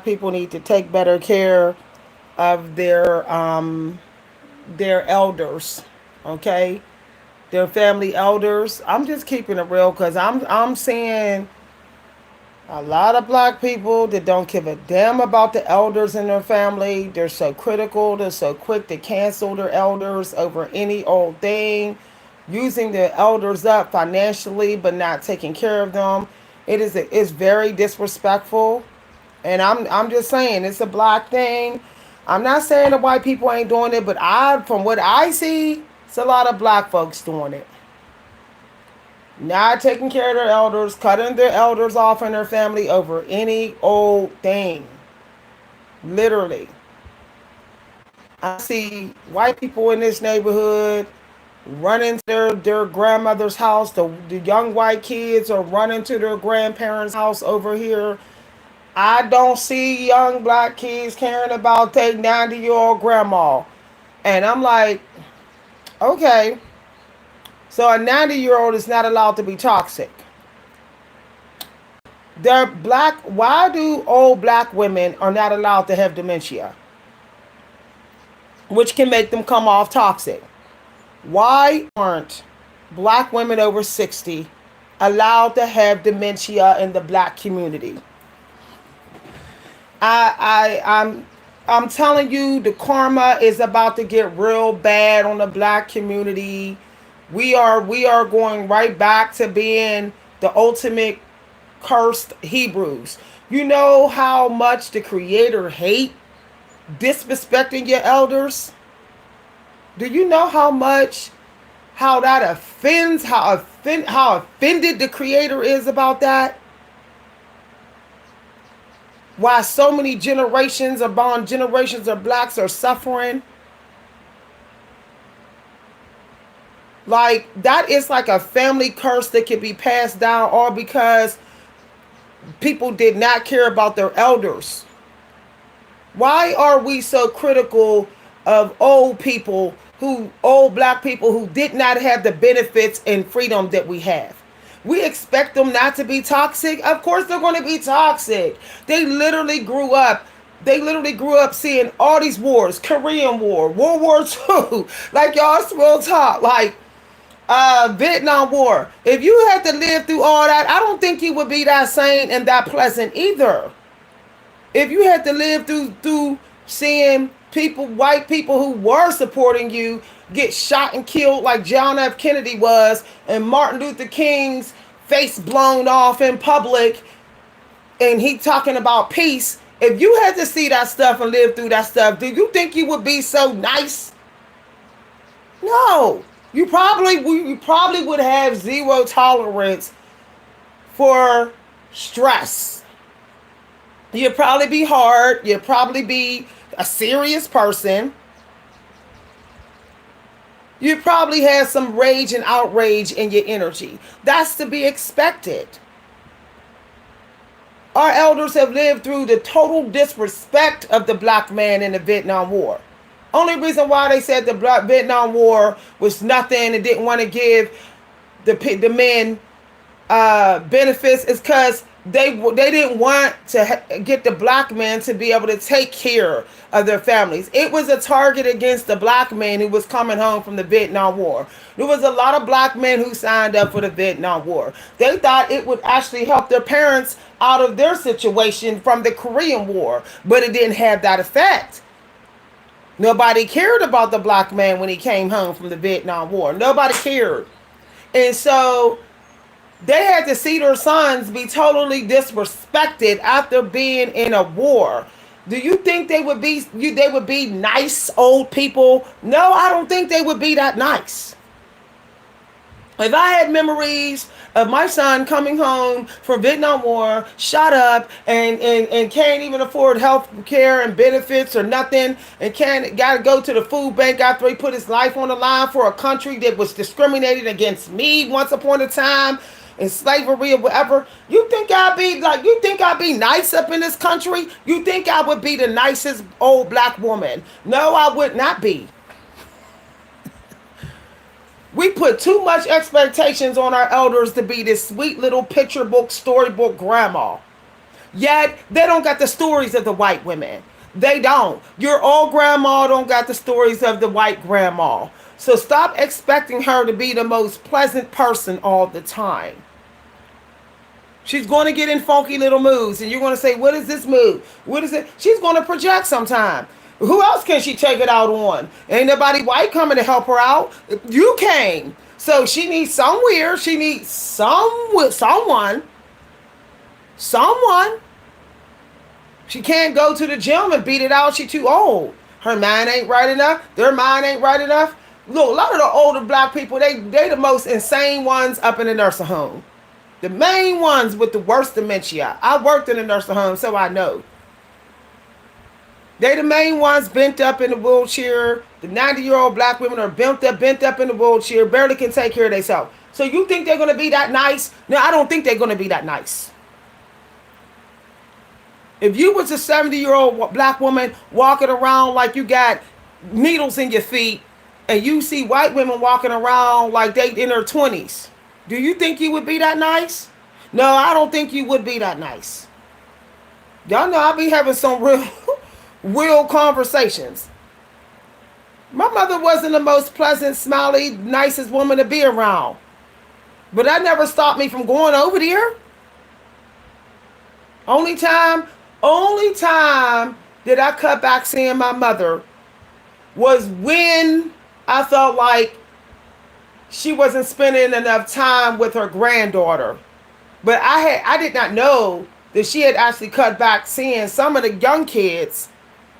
people need to take better care of their elders, okay? Their family elders. I'm just keeping it real because I'm seeing a lot of black people that don't give a damn about the elders in their family. They're so critical. They're so quick to cancel their elders over any old thing, using their elders up financially but not taking care of them. It's very disrespectful. And I'm just saying it's a black thing. I'm not saying the white people ain't doing it, but from what I see, it's a lot of black folks doing it. Not taking care of their elders, cutting their elders off in their family over any old thing. Literally. I see white people in this neighborhood running to their grandmother's house. The young white kids are running to their grandparents' house over here. I don't see young black kids caring about their 90-year-old grandma. And I'm like, okay, so a 90-year-old is not allowed to be toxic. They're black. Why do old black women are not allowed to have dementia, which can make them come off toxic? Why aren't black women over 60 allowed to have dementia in the black community? I'm telling you, the karma is about to get real bad on the black community. We are going right back to being the ultimate cursed Hebrews. You know how much the Creator hate disrespecting your elders? Do you know how that offends, how offended the Creator is about that? Why so many generations upon generations of blacks are suffering? Like, that is like a family curse that can be passed down all because people did not care about their elders. Why are we so critical of old black people who did not have the benefits and freedom that we have? We expect them not to be toxic. Of course they're going to be toxic. They literally grew up seeing all these wars, Korean War, World War II, like y'all will talk, like Vietnam War. If you had to live through all that, I don't think you would be that sane and that pleasant either. If you had to live through seeing white people who were supporting you get shot and killed like John F. Kennedy was, and Martin Luther King's face blown off in public, and he talking about peace. If you had to see that stuff and live through that stuff, do you think you would be so nice? No. You probably would have zero tolerance for stress. You'd probably be hard. You'd probably be a serious person. You probably have some rage and outrage in your energy. That's to be expected. Our elders have lived through the total disrespect of the black man in the Vietnam War. Only reason why they said the Vietnam War was nothing and didn't want to give the men benefits is because they didn't want to get the black men to be able to take care of their families. It was a target against the black man who was coming home from the Vietnam War. There was a lot of black men who signed up for the Vietnam War. They thought it would actually help their parents out of their situation from the Korean War, but it didn't have that effect. Nobody cared about the black man when he came home from the Vietnam War. Nobody cared. And so they had to see their sons be totally disrespected after being in a war. Do you think they would be nice old people? No, I don't think they would be that nice. If I had memories of my son coming home from Vietnam War, shot up, and can't even afford health care and benefits or nothing, and got to go to the food bank after he put his life on the line for a country that was discriminating against me once upon a time, in slavery or whatever, you think I'd be nice up in this country? You think I would be the nicest old black woman? No, I would not be. We put too much expectations on our elders to be this sweet little picture book, storybook grandma. Yet they don't got the stories of the white women. They don't. Your old grandma don't got the stories of the white grandma. So stop expecting her to be the most pleasant person all the time. She's going to get in funky little moods, and you're going to say, what is this mood? What is it? She's going to project sometime. Who else can she take it out on? Ain't nobody white coming to help her out. You came. So she needs somewhere. She needs someone. She can't go to the gym and beat it out. She too old. Her mind ain't right enough. Their mind ain't right enough. Look, a lot of the older black people, they the most insane ones up in the nursing home. The main ones with the worst dementia. I worked in a nursing home, so I know. They the main ones bent up in the wheelchair. The 90-year-old black women are bent up in the wheelchair, barely can take care of themselves. So you think they're going to be that nice? No, I don't think they're going to be that nice. If you was a 70-year-old black woman walking around like you got needles in your feet, and you see white women walking around like they in their 20s, do you think you would be that nice? No, I don't think you would be that nice. Y'all know I be having some real conversations. My mother wasn't the most pleasant, smiley, nicest woman to be around. But that never stopped me from going over there. Only time that I cut back seeing my mother was when I felt like she wasn't spending enough time with her granddaughter. But I did not know that she had actually cut back seeing some of the young kids,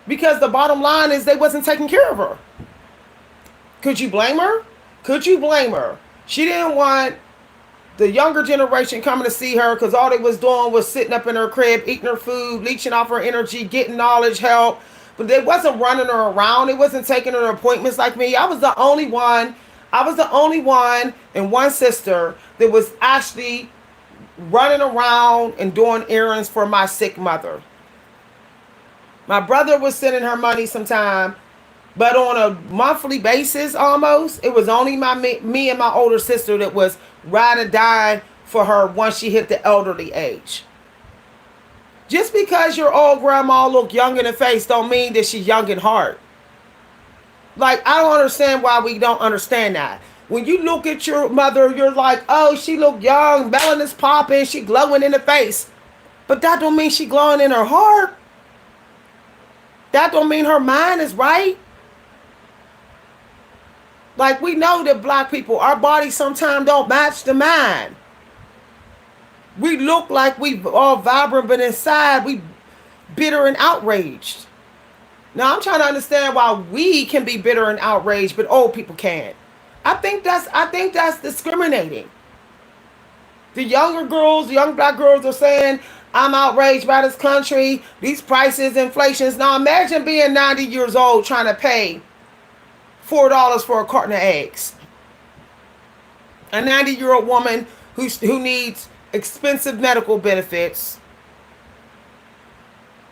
because the bottom line is they wasn't taking care of her. Could you blame her? Could you blame her? She didn't want the younger generation coming to see her because all they was doing was sitting up in her crib, eating her food, leeching off her energy, getting knowledge, help. But they wasn't running her around. They wasn't taking her to appointments like me. I was the only one and one sister that was actually running around and doing errands for my sick mother. My brother was sending her money sometime, but on a monthly basis almost, it was only me and my older sister that was ride or die for her once she hit the elderly age. Just because your old grandma look young in the face don't mean that she's young in heart. Like, I don't understand why we don't understand that. When you look at your mother, you're like, oh, she look young, melanin's popping, she glowing in the face. But that don't mean she glowing in her heart. That don't mean her mind is right. Like, we know that black people, our bodies sometimes don't match the mind. We look like we all vibrant, but inside we bitter and outraged. Now, I'm trying to understand why we can be bitter and outraged, but old people can't. I think that's discriminating. The younger girls, the young black girls are saying, I'm outraged by this country, these prices, inflations. Now imagine being 90 years old trying to pay $4 for a carton of eggs. A 90-year-old woman who needs expensive medical benefits,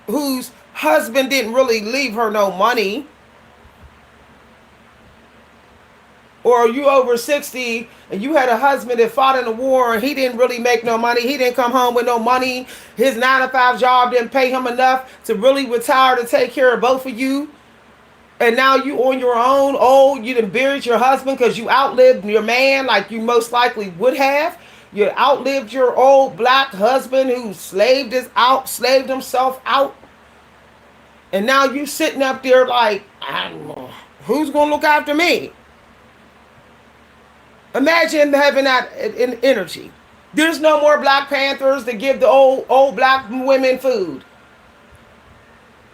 whose husband didn't really leave her no money. Or you over 60 and you had a husband that fought in the war and he didn't really make no money. He didn't come home with no money. His 9-to-5 job didn't pay him enough to really retire to take care of both of you. And now you on your own, old, you done buried your husband because you outlived your man like you most likely would have. You outlived your old black husband who slaved himself out. And now you sitting up there like, I don't know, who's going to look after me? Imagine having that energy. There's no more Black Panthers to give the old black women food.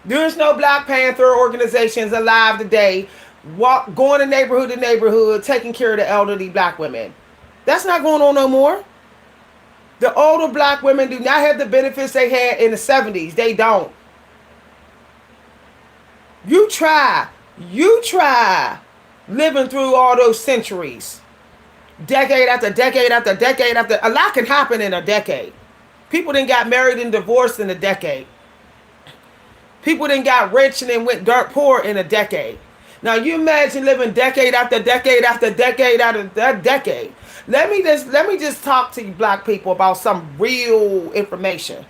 There's no Black Panther organizations alive today, going to neighborhood to neighborhood, taking care of the elderly black women. That's not going on no more. The older black women do not have the benefits they had in the 70s. They don't. You try living through all those centuries. Decade after decade after decade after. A lot can happen in a decade. People done got married and divorced in a decade. People done got rich and then went dirt poor in a decade. Now you imagine living decade after decade after decade after that decade. Let me just talk to you black people about some real information.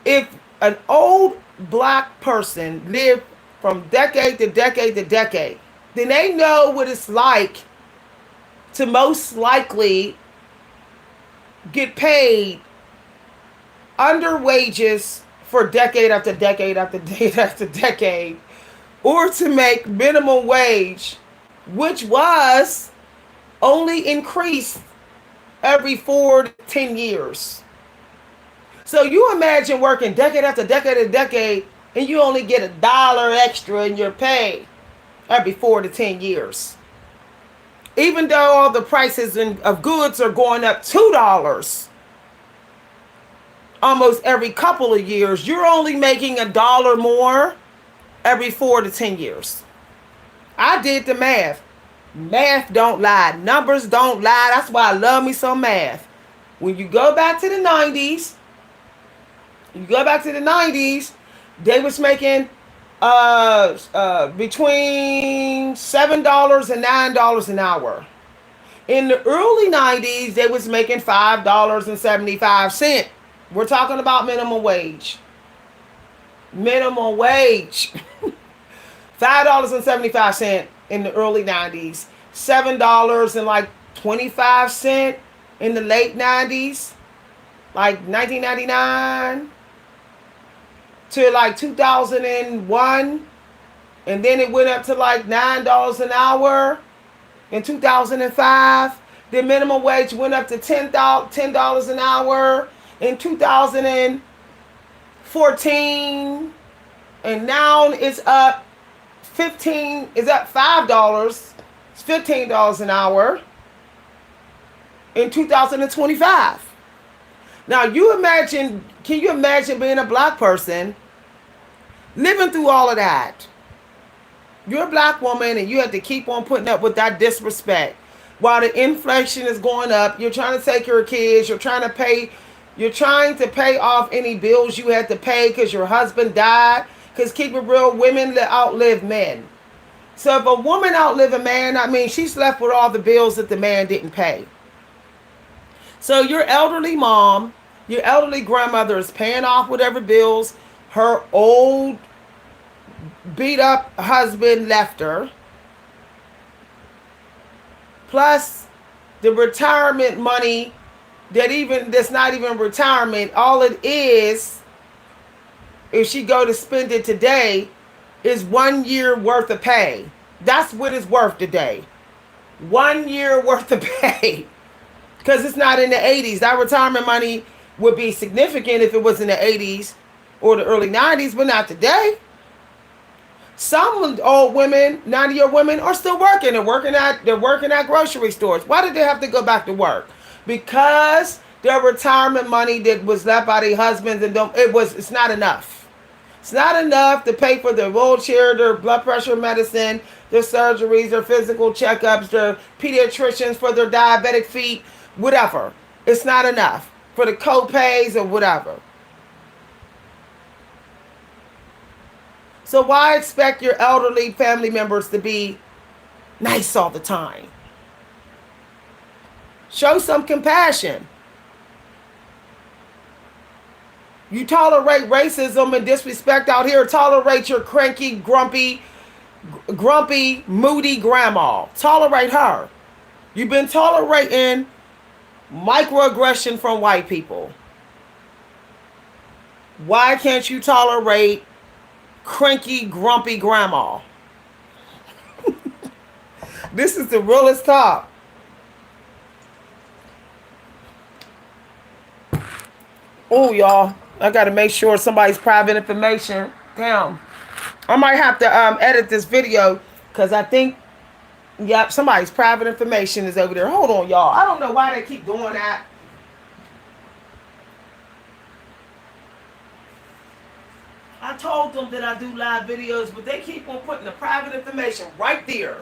if an old black person lived from decade to decade to decade, then they know what it's like to most likely get paid under wages for decade after decade after decade after decade, or to make minimum wage, which was only increased every 4 to 10 years. So you imagine working decade after decade and decade, and you only get $1 extra in your pay every 4 to 10 years. Even though all the prices of goods are going up $2 almost every couple of years, you're only making $1 more every 4 to 10 years. I did the math. Math don't lie. Numbers don't lie. That's why I love me some math. When you go back to the 90s, they was making between $7 and $9 an hour. In the early 90s, they was making $5.75. We're talking about minimum wage. Minimum wage. $5.75 in the early 90s. $7.25 in the late 90s. Like 1999 to like 2001. And then it went up to like $9 an hour in 2005. The minimum wage went up to $10 an hour in 2014, and now it's up $5. It's $15 an hour in 2025. Now can you imagine being a black person living through all of that? You're a black woman and you have to keep on putting up with that disrespect while the inflation is going up. You're trying to take care of kids, you're trying to pay off any bills you had to pay because your husband died. Because keep it real, women outlive men. So if a woman outlive a man, I mean, she's left with all the bills that the man didn't pay. So your elderly mom, your elderly grandmother is paying off whatever bills her old beat up husband left her. Plus the retirement money that's not even retirement. All it is, if she go to spend it today, is 1 year worth of pay. That's what it's worth today. 1 year worth of pay. Because it's not in the 80s. That retirement money would be significant if it was in the 80s or the early 90s, but not today. Some old women, 90-year women, are still working. They're working at grocery stores. Why did they have to go back to work? Because their retirement money that was left by their husbands, and it's not enough. It's not enough to pay for their wheelchair, their blood pressure medicine, their surgeries, their physical checkups, their pediatricians for their diabetic feet, whatever. It's not enough for the co-pays or whatever. So why expect your elderly family members to be nice all the time? Show some compassion. You tolerate racism and disrespect out here. Tolerate your cranky, grumpy, moody grandma. Tolerate her. You've been tolerating microaggression from white people. Why can't you tolerate cranky, grumpy grandma? This is the realest talk. Oh, y'all, I got to make sure somebody's private information. Damn. I might have to edit this video because I think, yep, somebody's private information is over there. Hold on, y'all. I don't know why they keep doing that. I told them that I do live videos, but they keep on putting the private information right there.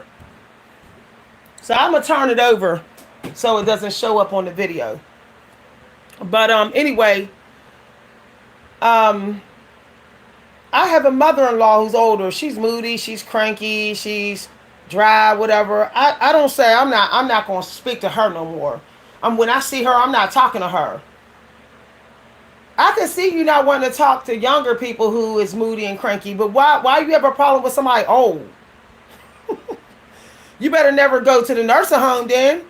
So I'm going to turn it over so it doesn't show up on the video. But anyway, I have a mother-in-law who's older. She's moody, she's cranky, she's dry, whatever. I don't say I'm not going to speak to her no more. When I see her, I'm not talking to her. I can see you not wanting to talk to younger people who is moody and cranky, but why you have a problem with somebody old? You better never go to the nursing home then.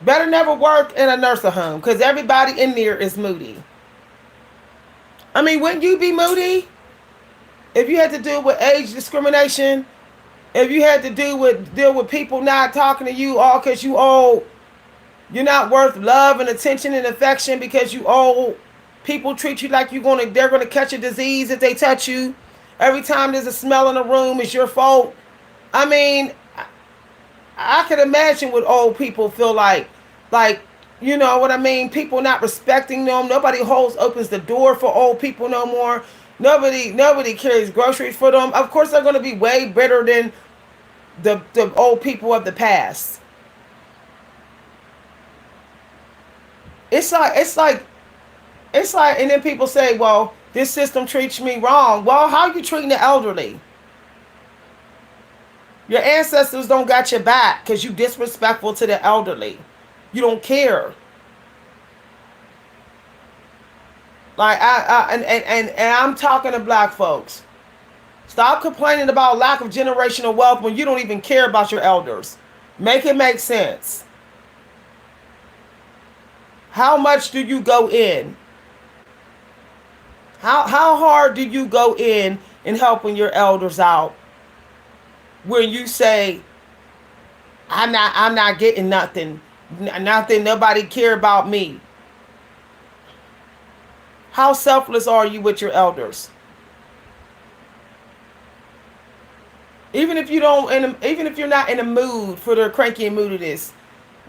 Better never work in a nursing home because everybody in there is moody. I mean, wouldn't you be moody if you had to deal with age discrimination? If you had to deal with people not talking to you all because you old, you're not worth love and attention and affection because you old. People treat you like they're gonna catch a disease if they touch you. Every time there's a smell in the room, it's your fault. I mean, I can imagine what old people feel like, you know what I mean? People not respecting them. Nobody opens the door for old people no more. Nobody carries groceries for them. Of course, they're going to be way better than the old people of the past. It's like, and then people say, well, this system treats me wrong. Well, how are you treating the elderly? Your ancestors don't got your back because you disrespectful to the elderly. You don't care. Like and I'm talking to black folks. Stop complaining about lack of generational wealth when you don't even care about your elders. Make it make sense. How much do you go in? How hard do you go in helping your elders out? When you say, I'm not getting nothing, nobody care about me. How selfless are you with your elders? Even if you're not in the mood for their cranky and moodiness,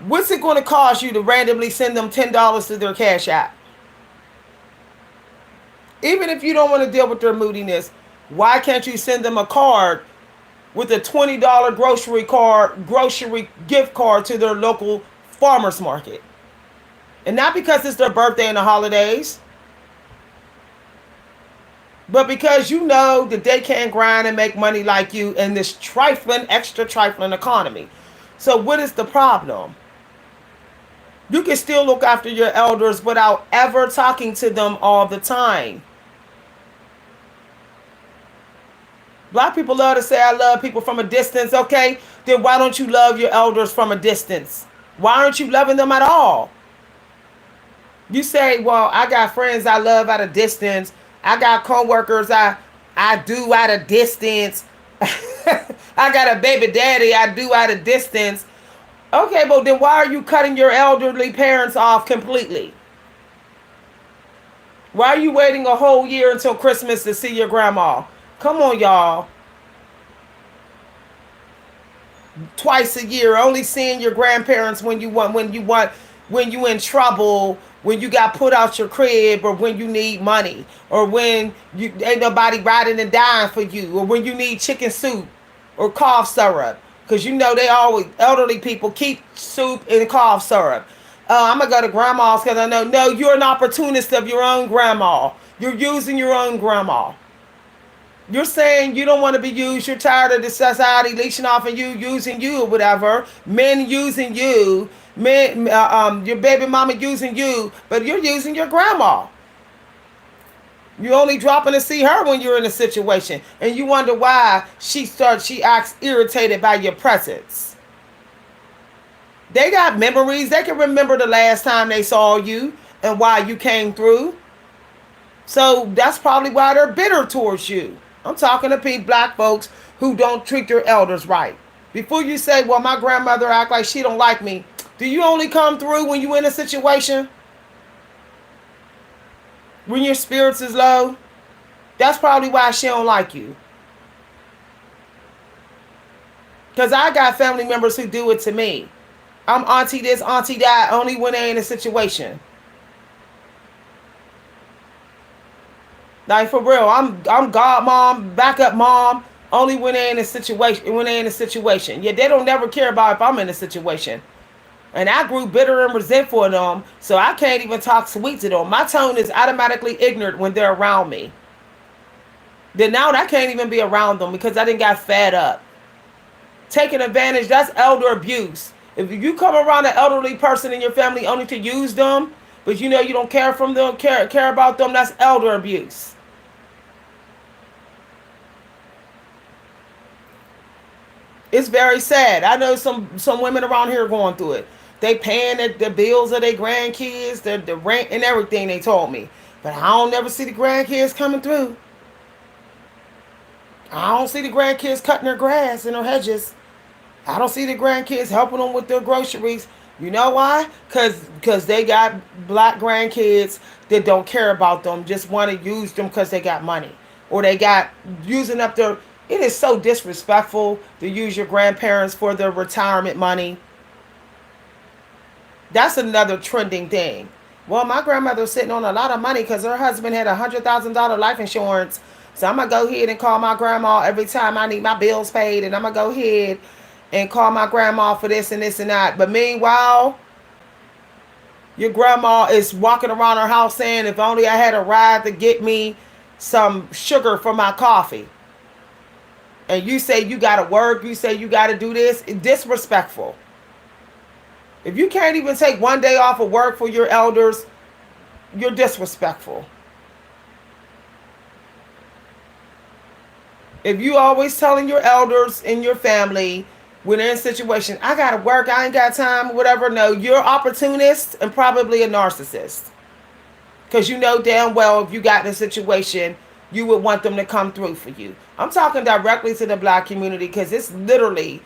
what's it going to cost you to randomly send them $10 to their Cash App? Even if you don't want to deal with their moodiness, why can't you send them a card with a $20 grocery gift card to their local farmer's market? And not because it's their birthday and the holidays, but because you know that they can't grind and make money like you in this extra trifling economy. So what is the problem? You can still look after your elders without ever talking to them all the time. Black people love to say, I love people from a distance. Okay, then why don't you love your elders from a distance? Why aren't you loving them at all? You say, well, I got friends I love at a distance. I got coworkers I do at a distance. I got a baby daddy I do at a distance. Okay, but then why are you cutting your elderly parents off completely? Why are you waiting a whole year until Christmas to see your grandma? Come on, y'all. Twice a year, only seeing your grandparents when you in trouble, when you got put out your crib, or when you need money, or when you ain't nobody riding and dying for you, or when you need chicken soup or cough syrup, because you know they always elderly people keep soup and cough syrup. I'm gonna go to grandma's because I know. No, you're an opportunist of your own grandma. You're using your own grandma. You're saying you don't want to be used. You're tired of the society leeching off of you, using you or whatever. Men using you. Your baby mama using you. But you're using your grandma. You only dropping to see her when you're in a situation. And you wonder why she acts irritated by your presence. They got memories. They can remember the last time they saw you and why you came through. So that's probably why they're bitter towards you. I'm talking to black folks who don't treat their elders right. Before you say, well, my grandmother act like she don't like me. Do you only come through when you in a situation? When your spirits is low? That's probably why she don't like you. Because I got family members who do it to me. I'm auntie this, auntie that, only when they in a situation. Like for real, I'm godmom, backup mom, only when they're in a situation. Yeah, they don't never care about if I'm in a situation. And I grew bitter and resentful of them, so I can't even talk sweet to them. My tone is automatically ignorant when they're around me. Then now I can't even be around them because I didn't got fed up. Taking advantage, that's elder abuse. If you come around an elderly person in your family only to use them, but you know you don't care from them, care about them. That's elder abuse. It's very sad. I know some women around here going through it. They paying the bills of their grandkids, the rent and everything. They told me, but I don't never see the grandkids coming through. I don't see the grandkids cutting their grass in their hedges. I don't see the grandkids helping them with their groceries. You know why? Cause they got black grandkids that don't care about them, just want to use them because they got money, or they got using up their. It is so disrespectful to use your grandparents for their retirement money. That's another trending thing. Well, my grandmother's sitting on a lot of money because her husband had $100,000 life insurance. So I'm gonna go ahead and call my grandma every time I need my bills paid, and I'm gonna go ahead and call my grandma for this and this and that. But meanwhile, your grandma is walking around her house saying, "If only I had a ride to get me some sugar for my coffee." And you say you gotta work, you say you gotta do this. It's disrespectful. If you can't even take one day off of work for your elders, you're disrespectful. If you always telling your elders in your family when they're in a situation, I gotta work, I ain't got time, whatever, no, you're opportunist and probably a narcissist. Because you know damn well if you got in a situation, you would want them to come through for you. I'm talking directly to the black community because it's literally,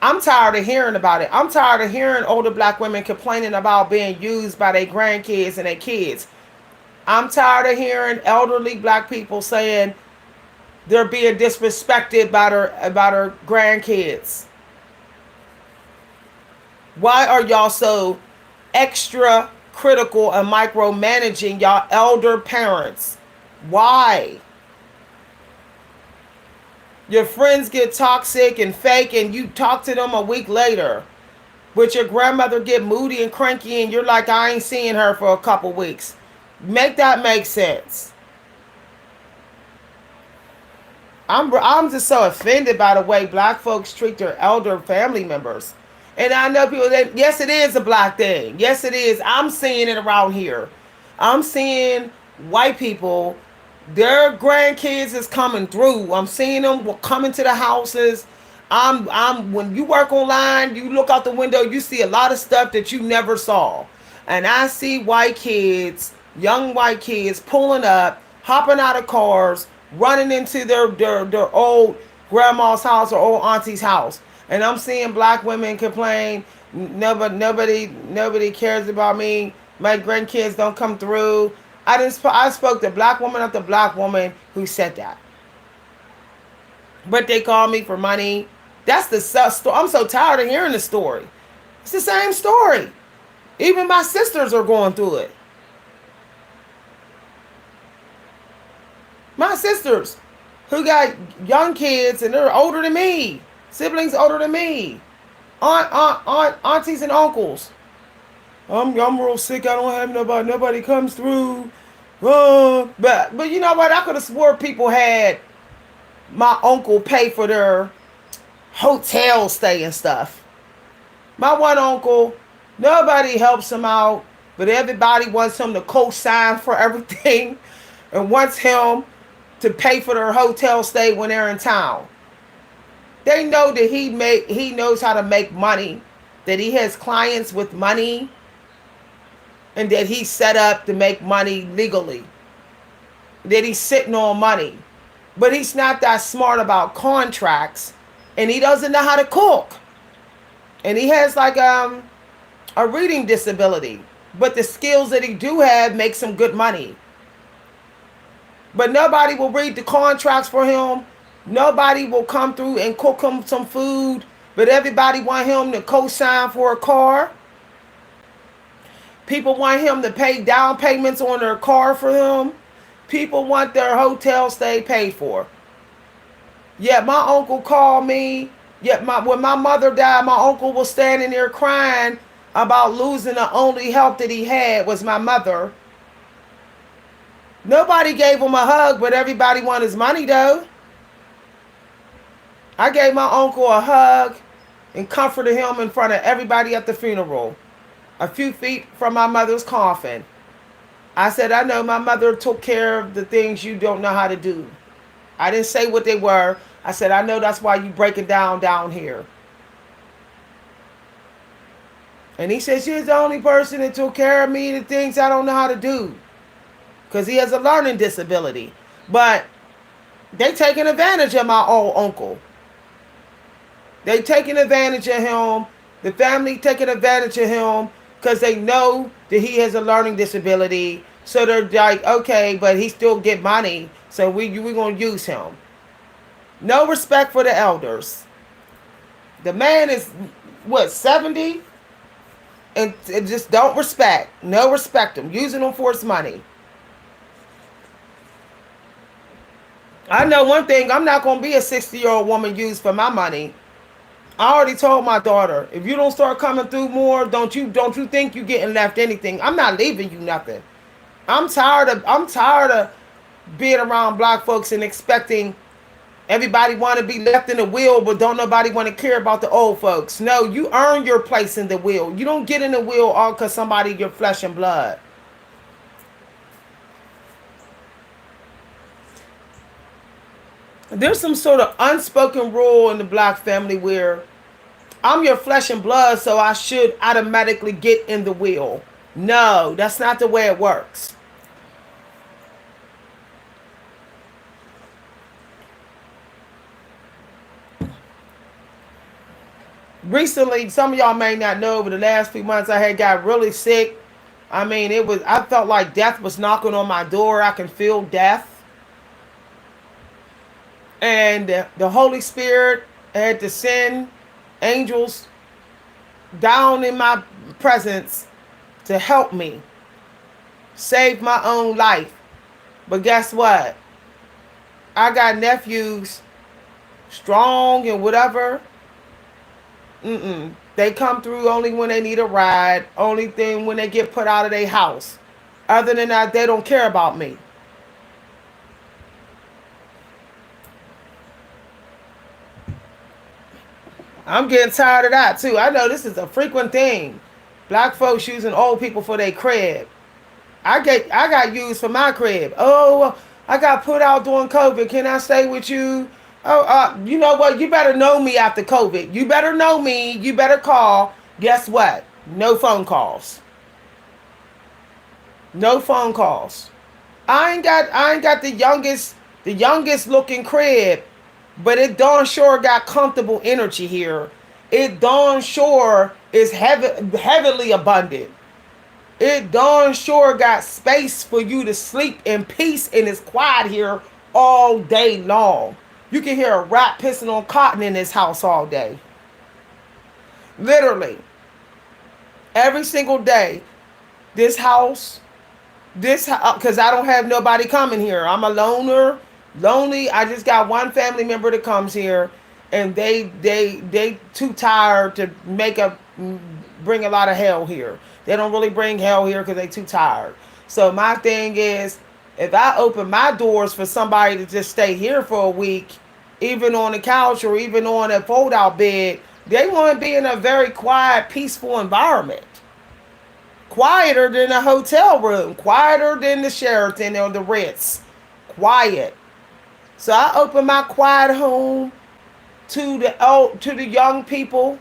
I'm tired of hearing about it. I'm tired of hearing older black women complaining about being used by their grandkids and their kids. I'm tired of hearing elderly black people saying they're being disrespected by their grandkids. Why are y'all so extra critical and micromanaging y'all elder parents? Why? Your friends get toxic and fake and you talk to them a week later. But your grandmother get moody and cranky and you're like, I ain't seeing her for a couple weeks. Make that make sense. I'm just so offended by the way black folks treat their elder family members. And I know people that, yes, it is a black thing. Yes, it is. I'm seeing it around here. I'm seeing white people, their grandkids is coming through. I'm seeing them coming to the houses. When you work online, you look out the window, you see a lot of stuff that you never saw. And I see white kids, young white kids pulling up, hopping out of cars, running into their old grandma's house or old auntie's house. And I'm seeing black women complain, nobody cares about me. My grandkids don't come through. I spoke to black woman after black woman who said that. But they call me for money. That's the story. I'm so tired of hearing the story. It's the same story. Even my sisters are going through it. My sisters who got young kids and they're older than me. Siblings older than me. Aunties and uncles. I'm real sick. I don't have nobody comes through. But you know what? I could have swore people had my uncle pay for their hotel stay and stuff. My one uncle, nobody helps him out, but everybody wants him to co-sign for everything and wants him to pay for their hotel stay when they're in town. They know that he knows how to make money, that he has clients with money, and that he's set up to make money legally. That he's sitting on money. But he's not that smart about contracts, and he doesn't know how to cook. And he has like a reading disability, but the skills that he do have makes him good money. But nobody will read the contracts for him. Nobody will come through and cook him some food, but everybody want him to co-sign for a car. People want him to pay down payments on their car for him. People want their hotel stay paid for. Yet my uncle called me. Yet when my mother died, my uncle was standing there crying about losing the only help that he had was my mother. Nobody gave him a hug, but everybody wanted his money though. I gave my uncle a hug and comforted him in front of everybody at the funeral, a few feet from my mother's coffin. I said, I know my mother took care of the things you don't know how to do. I didn't say what they were. I said, I know that's why you breaking down here. And he said, she's the only person that took care of me, the things I don't know how to do. Because he has a learning disability. But they taking advantage of my old uncle. They taking advantage of him. The family taking advantage of him because they know that he has a learning disability. So they're like, okay, but he still get money, so we're going to use him. No respect for the elders. The man is, what, 70? And just don't respect. No respect him. Using him for his money. I know one thing. I'm not going to be a 60-year-old woman used for my money. I already told my daughter, if you don't start coming through more, don't you think you getting left anything. I'm not leaving you nothing. I'm tired of being around black folks and expecting everybody want to be left in the will, but don't nobody want to care about the old folks. No, you earn your place in the will. You don't get in the will all because somebody your flesh and blood. There's some sort of unspoken rule in the black family where I'm your flesh and blood, so I should automatically get in the will. No, that's not the way it works. Recently, some of y'all may not know, over the last few months I had got really sick. I mean, I felt like death was knocking on my door. I can feel death. And the Holy Spirit had to send angels down in my presence to help me save my own life. But guess what? I got nephews, strong and whatever. They come through only when they need a ride. Only thing when they get put out of their house. Other than that, they don't care about me. I'm getting tired of that too. I know this is a frequent thing. Black folks using old people for their crib. I got used for my crib. Oh, I got put out during COVID. Can I stay with you? Oh, you know what? You better know me after COVID. You better know me. You better call. Guess what? No phone calls. No phone calls. I ain't got the youngest looking crib, but it darn sure got comfortable energy here. It darn sure is heavily abundant. It darn sure got space for you to sleep in peace, and it's quiet here all day long. You can hear a rat pissing on cotton in this house all day. Literally. Every single day. This house, because I don't have nobody coming here. I'm a loner, lonely. I just got one family member that comes here, and they too tired to bring a lot of hell here. They don't really bring hell here because they too tired. So my thing is, if I open my doors for somebody to just stay here for a week, even on the couch or even on a fold-out bed, they want to be in a very quiet, peaceful environment. Quieter than a hotel room. Quieter than the Sheraton or the Ritz. Quiet. So I open my quiet home to the young people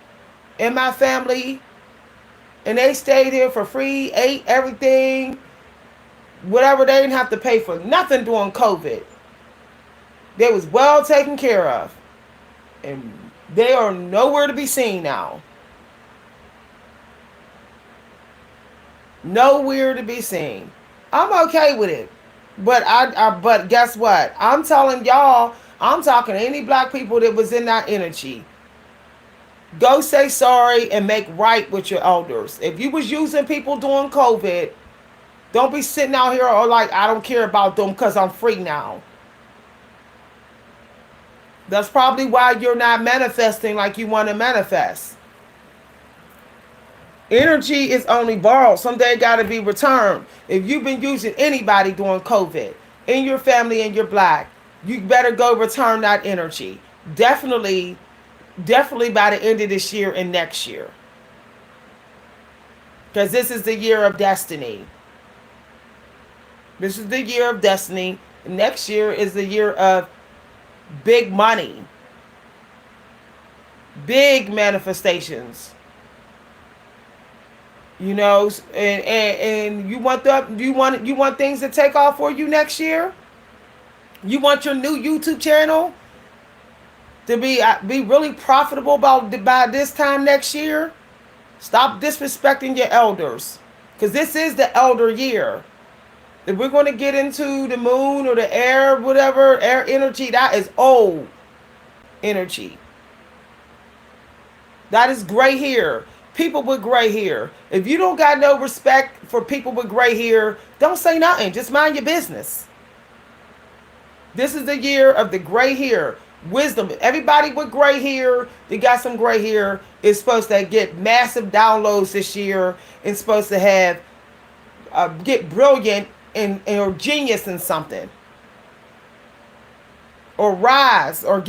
in my family, and they stayed here for free, ate everything, whatever. They didn't have to pay for nothing during COVID. They was well taken care of, and they are nowhere to be seen now. Nowhere to be seen. I'm okay with it, but but guess what? I'm telling y'all, I'm talking to any black people that was in that energy. Go say sorry and make right with your elders. If you was using people during COVID, don't be sitting out here or like, I don't care about them because I'm free now. That's probably why you're not manifesting like you want to manifest. Energy is only borrowed. Someday got to be returned. If you've been using anybody during COVID in your family and you're black, you better go return that energy. Definitely by the end of this year and next year. Because this is the year of destiny. This is the year of destiny. Next year is the year of big money, big manifestations. You know, and you want things to take off for you next year. You want your new YouTube channel to be really profitable by this time next year. Stop disrespecting your elders, because this is the elder year. If we're going to get into the moon or the air, whatever, air energy, that is old energy. That is gray hair. People with gray hair. If you don't got no respect for people with gray hair, don't say nothing. Just mind your business. This is the year of the gray hair. Wisdom. Everybody with gray hair, they got some gray hair, is supposed to get massive downloads this year and supposed to have get brilliant and or genius in something, or rise, or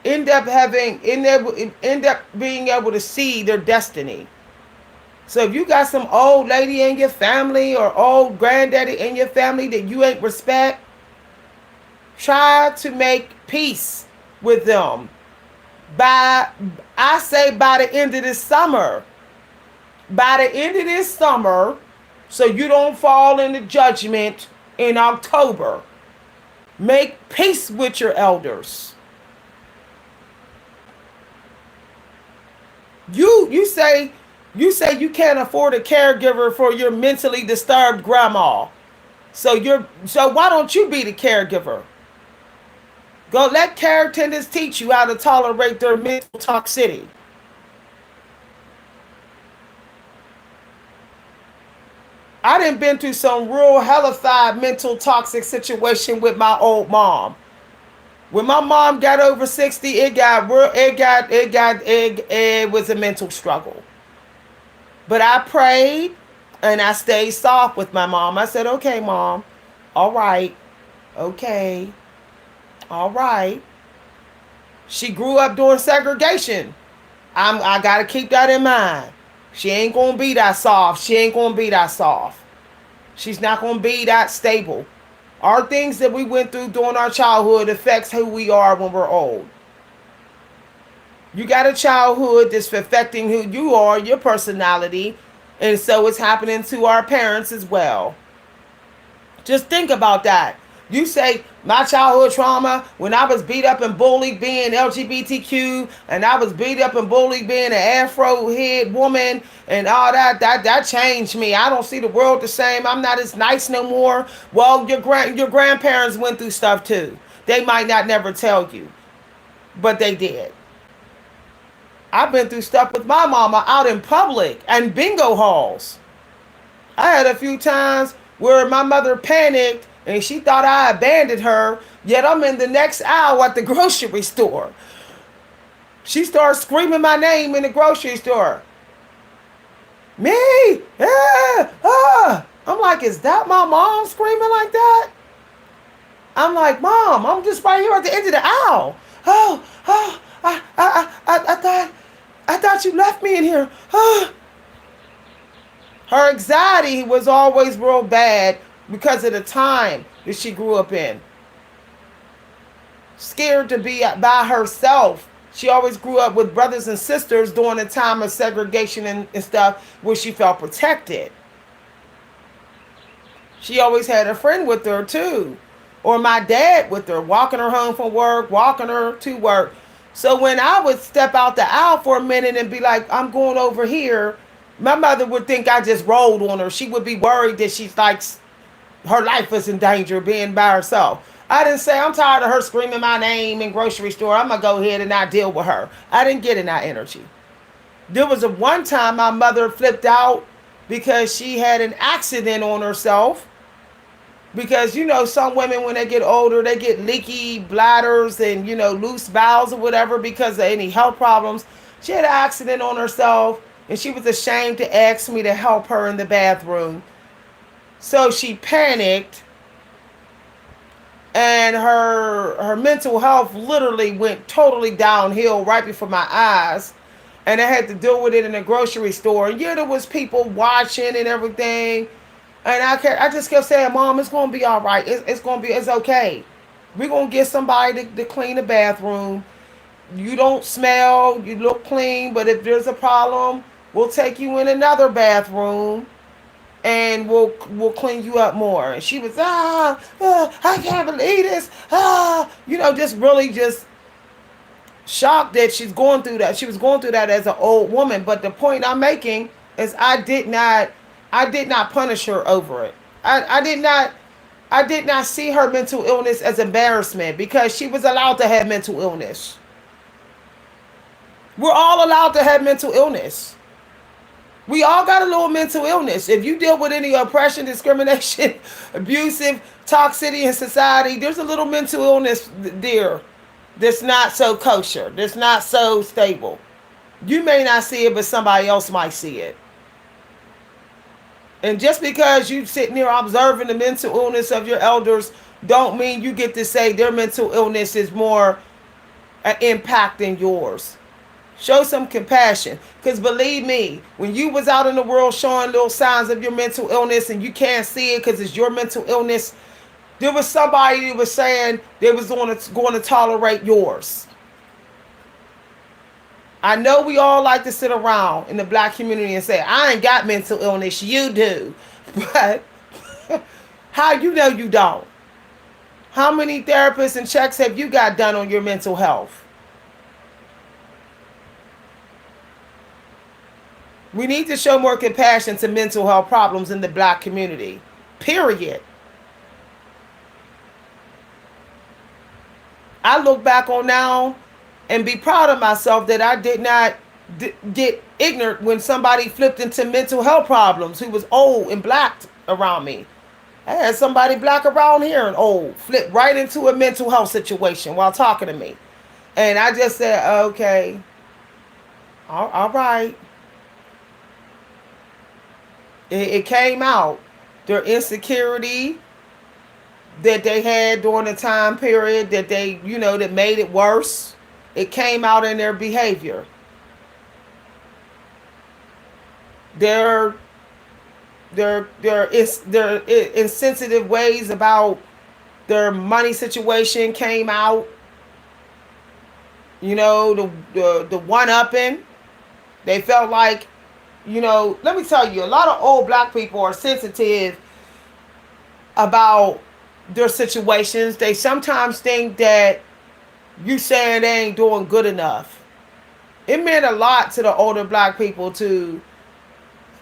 end up being able to see their destiny. So if you got some old lady in your family or old granddaddy in your family that you ain't respect, try to make peace with them by the end of this summer. By the end of this summer, so you don't fall into judgment in October. Make peace with your elders. You say you can't afford a caregiver for your mentally disturbed grandma. So why don't you be the caregiver? Go let care attendants teach you how to tolerate their mental toxicity. I done been through some real hellified mental toxic situation with my old mom. When my mom got over 60, it was a mental struggle. But I prayed and I stayed soft with my mom. I said, okay, Mom, all right, okay, all right. She grew up during segregation. I got to keep that in mind. She ain't going to be that soft. She ain't going to be that soft. She's not going to be that stable. Our things that we went through during our childhood affects who we are when we're old. You got a childhood that's affecting who you are, your personality, and so it's happening to our parents as well. Just think about that. You say, my childhood trauma, when I was beat up and bullied being LGBTQ, and I was beat up and bullied being an Afro-head woman, and all that changed me. I don't see the world the same. I'm not as nice no more. Well, your grandparents went through stuff too. They might not never tell you, but they did. I've been through stuff with my mama out in public and bingo halls. I had a few times where my mother panicked and she thought I abandoned her, yet I'm in the next aisle at the grocery store. She started screaming my name in the grocery store. Me? Yeah, ah. I'm like, is that my mom screaming like that? I'm like, Mom, I'm just right here at the end of the aisle. Oh, I thought you left me in here. Oh. Her anxiety was always real bad because of the time that she grew up in. Scared to be by herself. She always grew up with brothers and sisters during the time of segregation and stuff where she felt protected. She always had a friend with her too. Or my dad with her, walking her home from work, walking her to work. So when I would step out the aisle for a minute and be like, I'm going over here, my mother would think I just rolled on her. She would be worried that she's like, her life was in danger being by herself. I didn't say, I'm tired of her screaming my name in grocery store. I'm going to go ahead and not deal with her. I didn't get in that energy. There was one time my mother flipped out because she had an accident on herself. Because, some women, when they get older, they get leaky bladders and, loose bowels or whatever because of any health problems. She had an accident on herself and she was ashamed to ask me to help her in the bathroom. So she panicked and her mental health literally went totally downhill right before my eyes. And I had to deal with it in a grocery store. And there was people watching and everything. And I just kept saying, Mom, it's gonna be all right. It's okay. We're gonna get somebody to clean the bathroom. You don't smell, you look clean, but if there's a problem, we'll take you in another bathroom and we'll clean you up more. And she was I can't believe this, just really just shocked that she's going through that. She was going through that as an old woman. But the point I'm making is I did not punish her over it. I did not see her mental illness as embarrassment because she was allowed to have mental illness. We're all allowed to have mental illness. We all got a little mental illness. If you deal with any oppression, discrimination, abusive, toxicity in society, there's a little mental illness there that's not so kosher, that's not so stable. You may not see it, but somebody else might see it. And just because you sitting there observing the mental illness of your elders don't mean you get to say their mental illness is more an impact than yours. Show some compassion. Because believe me, when you was out in the world showing little signs of your mental illness and you can't see it because it's your mental illness, there was somebody that was saying they was going to tolerate yours. I know we all like to sit around in the black community and say, I ain't got mental illness, you do. But how you know you don't? How many therapists and checks have you got done on your mental health? We need to show more compassion to mental health problems in the black community. Period. I look back on now and be proud of myself that I did not get ignorant when somebody flipped into mental health problems who was old and black around me. I had somebody black around here and old flip right into a mental health situation while talking to me. And I just said, okay, all right. It came out. Their insecurity that they had during the time period that they, that made it worse. It came out in their behavior. Their insensitive ways about their money situation came out. The one-upping. They felt like, let me tell you, a lot of old black people are sensitive about their situations. They sometimes think that you saying they ain't doing good enough. It meant a lot to the older black people to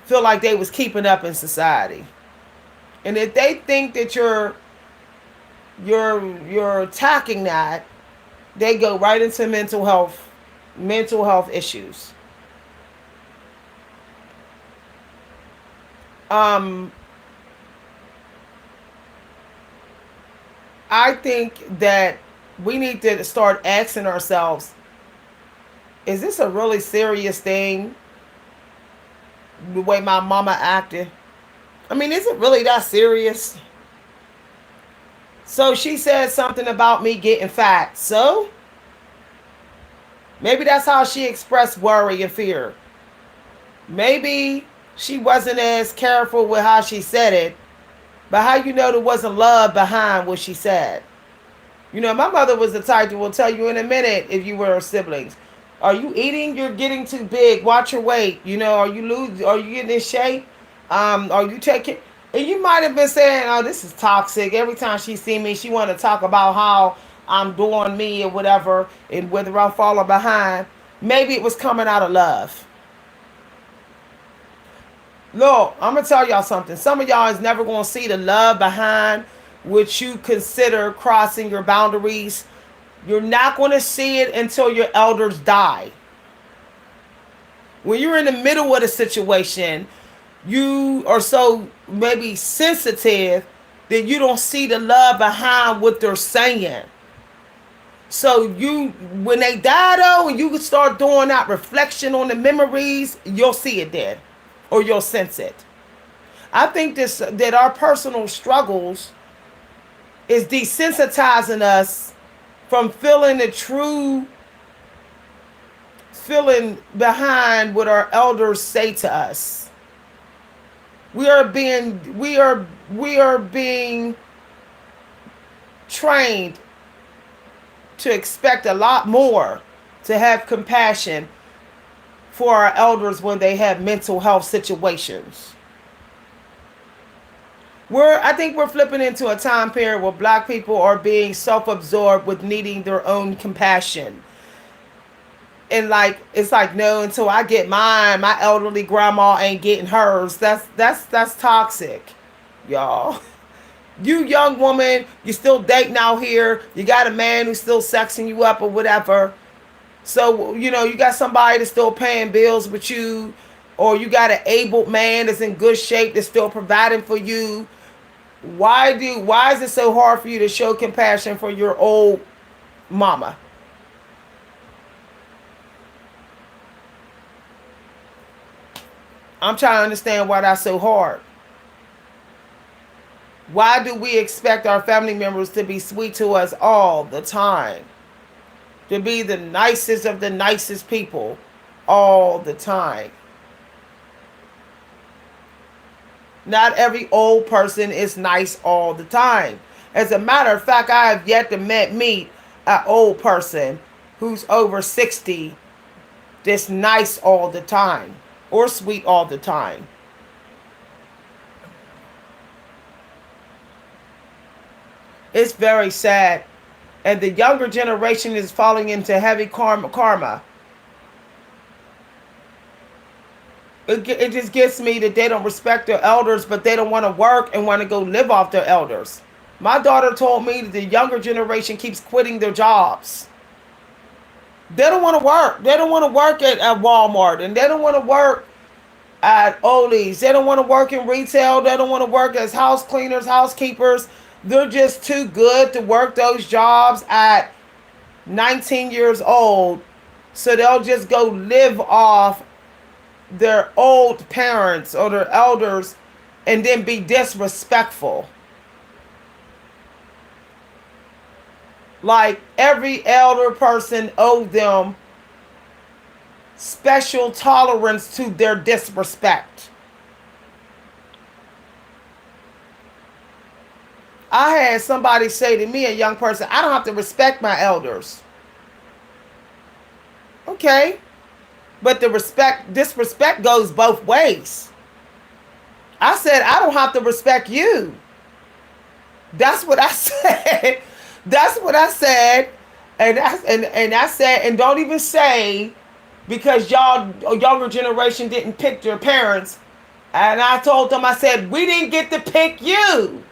feel like they was keeping up in society. And if they think that you're attacking that, they go right into mental health issues. I think that we need to start asking ourselves, is this a really serious thing? The way my mama acted. I mean, is it really that serious? So she said something about me getting fat. So maybe that's how she expressed worry and fear. Maybe she wasn't as careful with how she said it. But how you know there wasn't love behind what she said? My mother was the type that will tell you in a minute if you were siblings. Are you eating? You're getting too big. Watch your weight. Are you getting in shape? Are you taking? And you might have been saying, oh, this is toxic. Every time she see me, she want to talk about how I'm doing me or whatever and whether I'm falling behind. Maybe it was coming out of love. Look, I'm going to tell y'all something. Some of y'all is never going to see the love behind what you consider crossing your boundaries. You're not going to see it until your elders die. When you're in the middle of the situation, you are so maybe sensitive that you don't see the love behind what they're saying. So when they die though, and you can start doing that reflection on the memories, you'll see it then. Or you'll sense it. I think that our personal struggles is desensitizing us from feeling the true feeling behind what our elders say to us. We are being trained to expect a lot more, to have compassion for our elders when they have mental health situations. I think we're flipping into a time period where black people are being self-absorbed with needing their own compassion. And like it's like, no, until I get mine, my elderly grandma ain't getting hers. That's toxic, y'all. You young woman, you still dating out here, you got a man who's still sexing you up or whatever. So, you got somebody that's still paying bills with you, or you got an able man that's in good shape that's still providing for you. Why is it so hard for you to show compassion for your old mama? I'm trying to understand why that's so hard. Why do we expect our family members to be sweet to us all the time? To be the nicest of the nicest people all the time? Not every old person is nice all the time. As a matter of fact, I have yet to meet an old person who's over 60 that's nice all the time or sweet all the time. It's very sad. And the younger generation is falling into heavy karma. It just gets me that they don't respect their elders, but they don't want to work and want to go live off their elders. My daughter told me that the younger generation keeps quitting their jobs. They don't want to work. They don't want to work at Walmart, and they don't want to work at Ollie's. They don't want to work in retail. They don't want to work as house cleaners, housekeepers. They're just too good to work those jobs at 19 years old. So they'll just go live off their old parents or their elders and then be disrespectful. Like every elder person owed them special tolerance to their disrespect. I had somebody say to me, a young person, I don't have to respect my elders. Okay. But disrespect goes both ways. I said, I don't have to respect you. That's what I said. That's what I said. And I said, and don't even say, because y'all, a younger generation didn't pick their parents. And I told them, I said, we didn't get to pick you.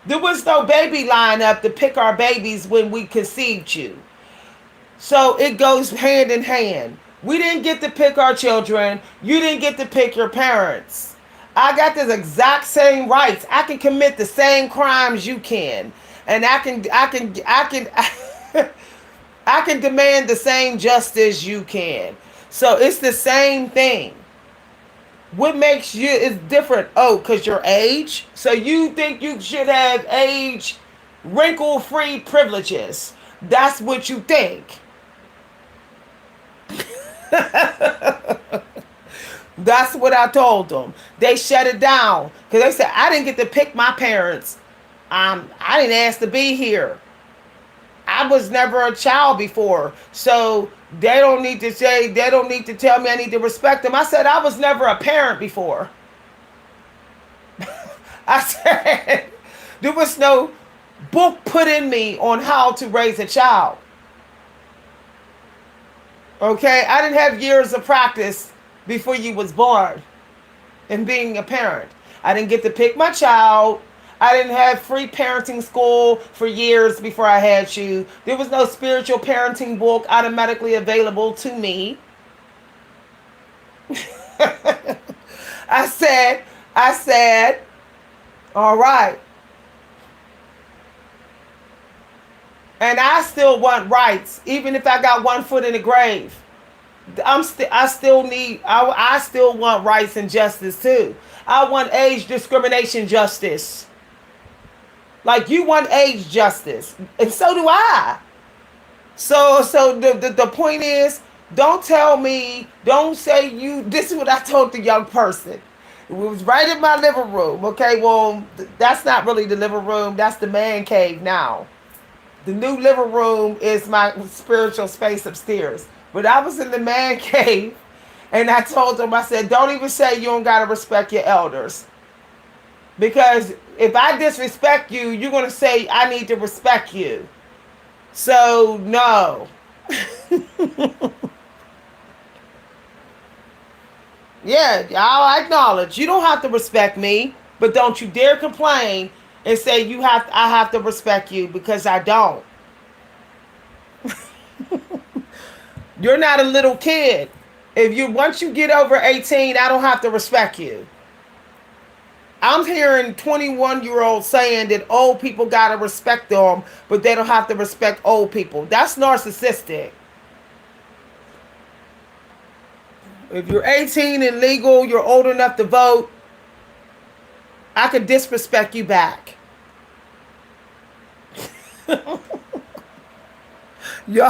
There was no baby lineup to pick our babies when we conceived you. So it goes hand in hand. We didn't get to pick our children. You didn't get to pick your parents. I got the exact same rights. I can commit the same crimes you can. And I can I can demand the same justice you can. So it's the same thing. What makes you is different? Oh, because your age? So you think you should have age wrinkle-free privileges. That's what you think. That's what I told them. They shut it down because they said I didn't get to pick my parents. I didn't ask to be here. I was never a child before, so they don't need to tell me I need to respect them. I said I was never a parent before. I said there was no book put in me on how to raise a child. Okay, I didn't have years of practice before you was born in being a parent. I didn't get to pick my child. I didn't have free parenting school for years before I had you. There was no spiritual parenting book automatically available to me. I said, all right. And I still want rights, even if I got one foot in the grave. I still want rights and justice too. I want age discrimination justice. Like you want age justice, and so do I. So the point is, don't say you. This is what I told the young person. It was right in my living room. Okay, well, that's not really the living room. That's the man cave now. The new living room is my spiritual space upstairs. But I was in the man cave, and I told him, I said, don't even say you don't got to respect your elders. Because if I disrespect you, you're going to say I need to respect you. So, no. Yeah, I'll acknowledge. You don't have to respect me, but don't you dare complain and say I have to respect you, because I don't. You're not a little kid. Once you get over 18, I don't have to respect you. I'm hearing 21-year-olds saying that old people got to respect them, but they don't have to respect old people. That's narcissistic. If you're 18 and legal, you're old enough to vote, I could disrespect you back. Yo.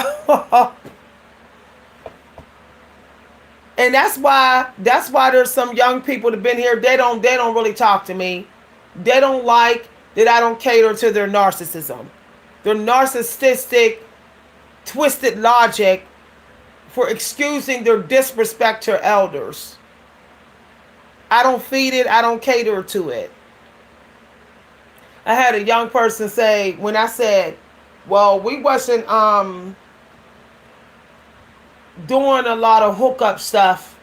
And that's why there's some young people that have been here, they don't really talk to me. They don't like that I don't cater to their narcissism. Their narcissistic, twisted logic for excusing their disrespect to elders. I don't feed it, I don't cater to it. I had a young person say, when I said, well, we wasn't doing a lot of hookup stuff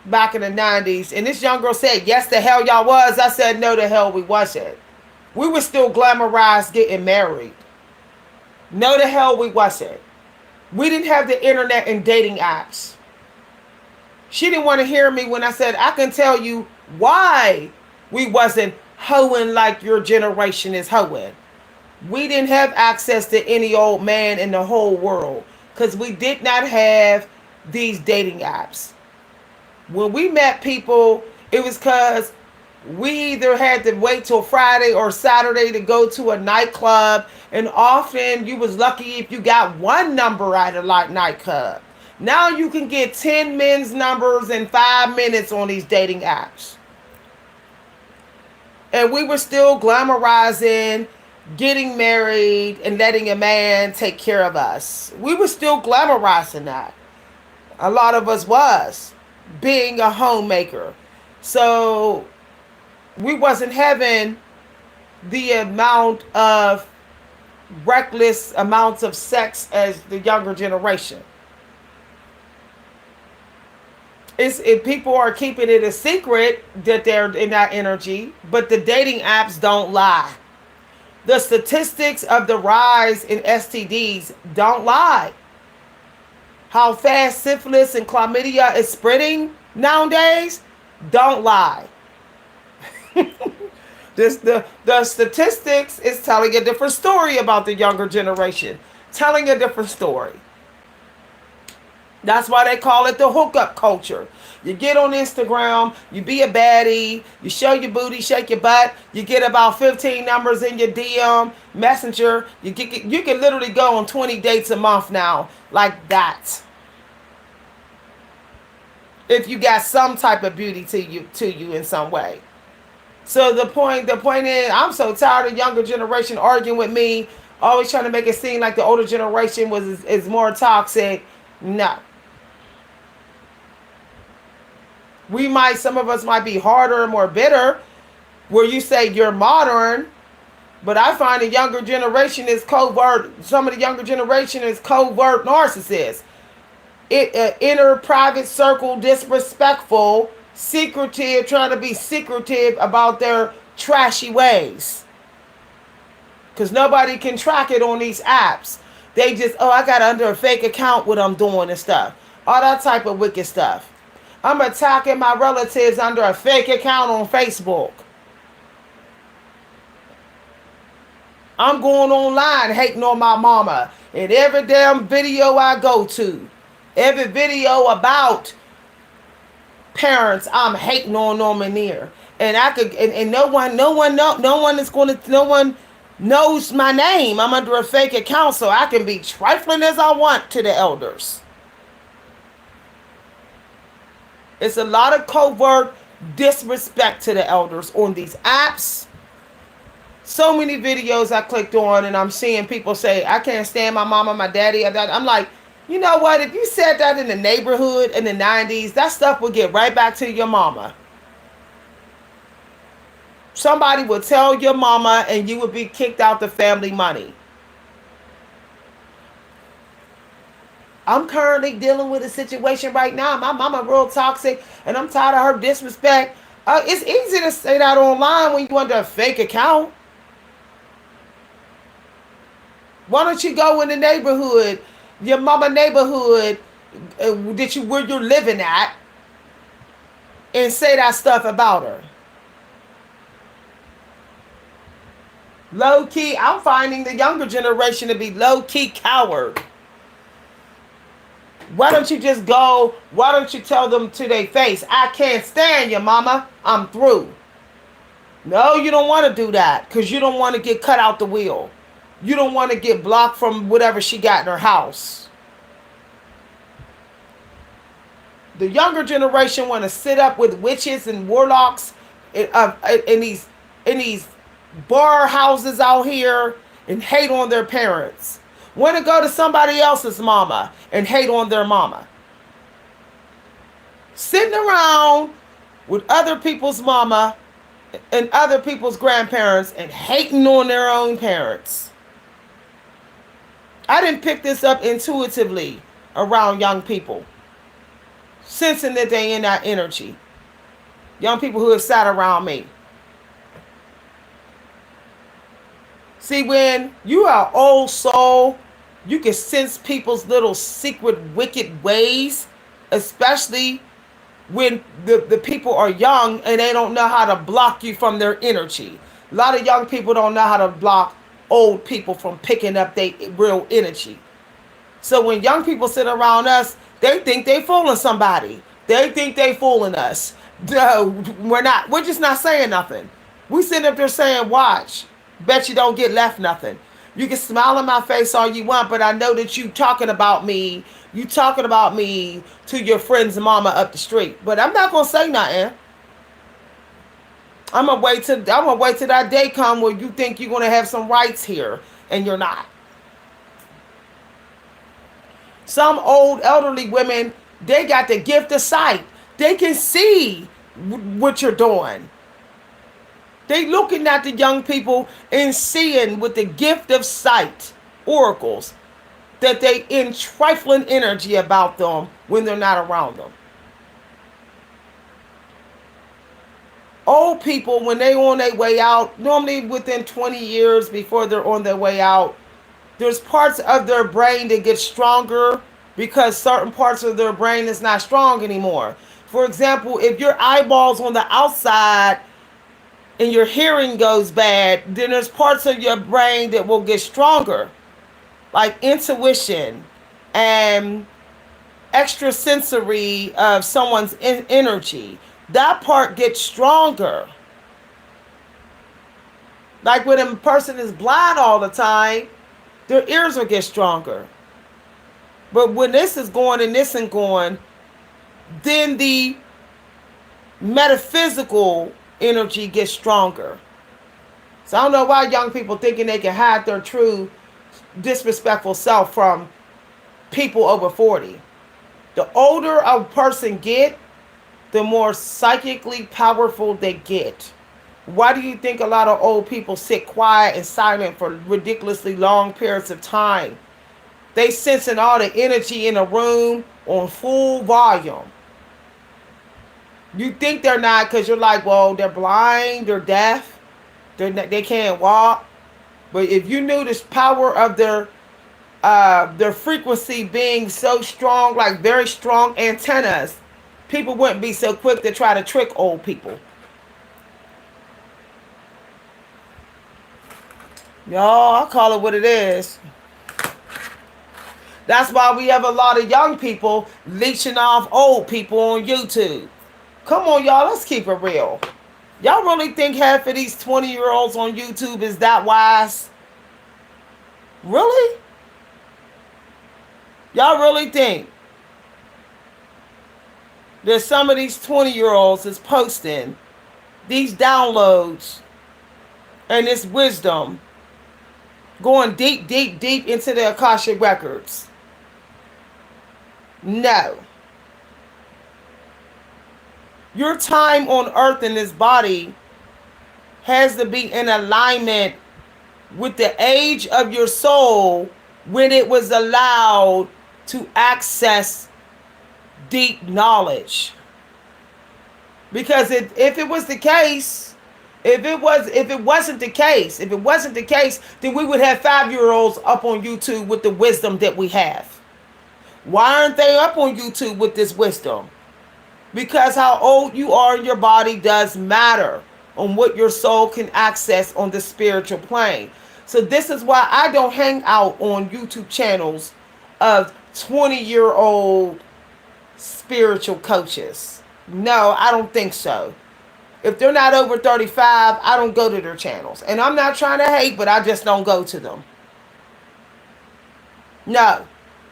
back in the 90s. And this young girl said, yes, the hell y'all was. I said, no, the hell we wasn't. We were still glamorized getting married. No, the hell we wasn't. We didn't have the internet and dating apps. She didn't want to hear me when I said, I can tell you why we wasn't hoeing like your generation is hoeing. We didn't have access to any old man in the whole world, because we did not have these dating apps. When we met people, it was because we either had to wait till Friday or Saturday to go to a nightclub, and often you was lucky if you got one number at a nightclub. Now you can get 10 men's numbers in 5 minutes on these dating apps. And we were still glamorizing getting married and letting a man take care of us. We were still glamorizing that. A lot of us was being a homemaker. So we wasn't having the amount of reckless amounts of sex as the younger generation. If people are keeping it a secret that they're in that energy, but the dating apps don't lie. The statistics of the rise in STDs don't lie. How fast syphilis and chlamydia is spreading nowadays don't lie. The statistics is telling a different story about the younger generation. Telling a different story. That's why they call it the hookup culture. You get on Instagram, you be a baddie, you show your booty, shake your butt, you get about 15 numbers in your DM, Messenger. You can literally go on 20 dates a month now, like that. If you got some type of beauty to you in some way. So the point is, I'm so tired of younger generation arguing with me, always trying to make it seem like the older generation is more toxic. No. Some of us might be harder and more bitter, where you say you're modern, but I find the younger generation is covert. Some of the younger generation is covert narcissists. Inner private circle, disrespectful, secretive, trying to be secretive about their trashy ways. Because nobody can track it on these apps. They just, I got under a fake account what I'm doing and stuff. All that type of wicked stuff. I'm attacking my relatives under a fake account on Facebook. I'm going online hating on my mama. And every damn video I go to, every video about parents, I'm hating on them in there. And no one knows my name. I'm under a fake account, so I can be trifling as I want to the elders. It's a lot of covert disrespect to the elders on these apps. So many videos I clicked on and I'm seeing people say, I can't stand my mama, my daddy. I'm like, you know what? If you said that in the neighborhood in the 90s, that stuff would get right back to your mama. Somebody would tell your mama and you would be kicked out the family money. I'm currently dealing with a situation right now. My mama real toxic and I'm tired of her disrespect. It's easy to say that online when you under a fake account. Why don't you go in the neighborhood, your mama neighborhood, where you're living at, and say that stuff about her? Low key, I'm finding the younger generation to be low key coward. Why don't you just go? Why don't you tell them to their face, I can't stand you, mama. I'm through. No, you don't want to do that because you don't want to get cut out the wheel. You don't want to get blocked from whatever she got in her house. The younger generation want to sit up with witches and warlocks in these bar houses out here and hate on their parents. Want to go to somebody else's mama and hate on their mama. Sitting around with other people's mama and other people's grandparents and hating on their own parents. I didn't pick this up intuitively around young people, sensing that they in that energy. Young people who have sat around me. See, when you are old soul, you can sense people's little secret wicked ways, especially when the people are young and they don't know how to block you from their energy. A lot of young people don't know how to block old people from picking up their real energy. So when young people sit around us, they think they fooling somebody. They think they fooling us. No, we're not. We're just not saying nothing. We sitting up there saying, watch. Bet you don't get left nothing. You can smile in my face all you want, but I know that you talking about me. You talking about me to your friend's mama up the street. But I'm not gonna say nothing. I'm gonna wait till that day come where you think you're gonna have some rights here and you're not. Some old elderly women, they got the gift of sight. They can see what you're doing. They looking at the young people and seeing with the gift of sight, oracles, that they in trifling energy about them when they're not around them. Old people, when they on their way out, normally within 20 years before they're on their way out, there's parts of their brain that get stronger because certain parts of their brain is not strong anymore. For example, if your eyeballs on the outside and your hearing goes bad, then there's parts of your brain that will get stronger, like intuition and extrasensory of someone's energy. That part gets stronger. Like when a person is blind all the time, their ears will get stronger. But when this is going and this isn't going, then the metaphysical energy gets stronger. So I don't know why young people thinking they can hide their true disrespectful self from people over 40. The older a person get, the more psychically powerful they get. Why do you think a lot of old people sit quiet and silent for ridiculously long periods of time? They sensing all the energy in a room on full volume. You think they're not because you're like, well, they're blind, they're deaf, they can't walk. But if you knew this power of their frequency being so strong, like very strong antennas, people wouldn't be so quick to try to trick old people. Y'all, I call it what it is. That's why we have a lot of young people leeching off old people on YouTube. Come on, y'all, let's keep it real. Y'all really think half of these 20-year-olds on YouTube is that wise? Really? Y'all really think? There's some of these 20-year-olds is posting these downloads and this wisdom going deep, deep, deep into the Akashic records. No. Your time on earth in this body has to be in alignment with the age of your soul when it was allowed to access deep knowledge. Because if it was the case, if it wasn't the case, then we would have 5-year-olds up on YouTube with the wisdom that we have. Why aren't they up on YouTube with this wisdom? Because how old you are in your body does matter on what your soul can access on the spiritual plane. So this is why I don't hang out on YouTube channels of 20-year-old spiritual coaches. No, I don't think so. If they're not over 35, I don't go to their channels. And I'm not trying to hate, but I just don't go to them. No.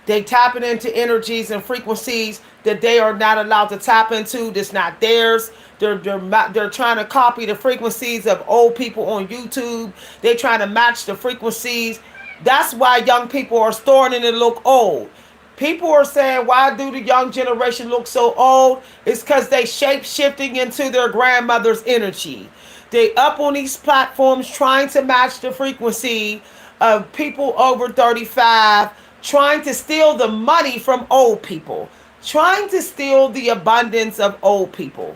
They tapping into energies and frequencies that they are not allowed to tap into. That's not theirs. They're trying to copy the frequencies of old people on YouTube. They're trying to match the frequencies. That's why young people are starting to look old. People are saying, why do the young generation look so old? It's because they shape-shifting into their grandmother's energy. They up on these platforms trying to match the frequency of people over 35, trying to steal the money from old people, trying to steal the abundance of old people.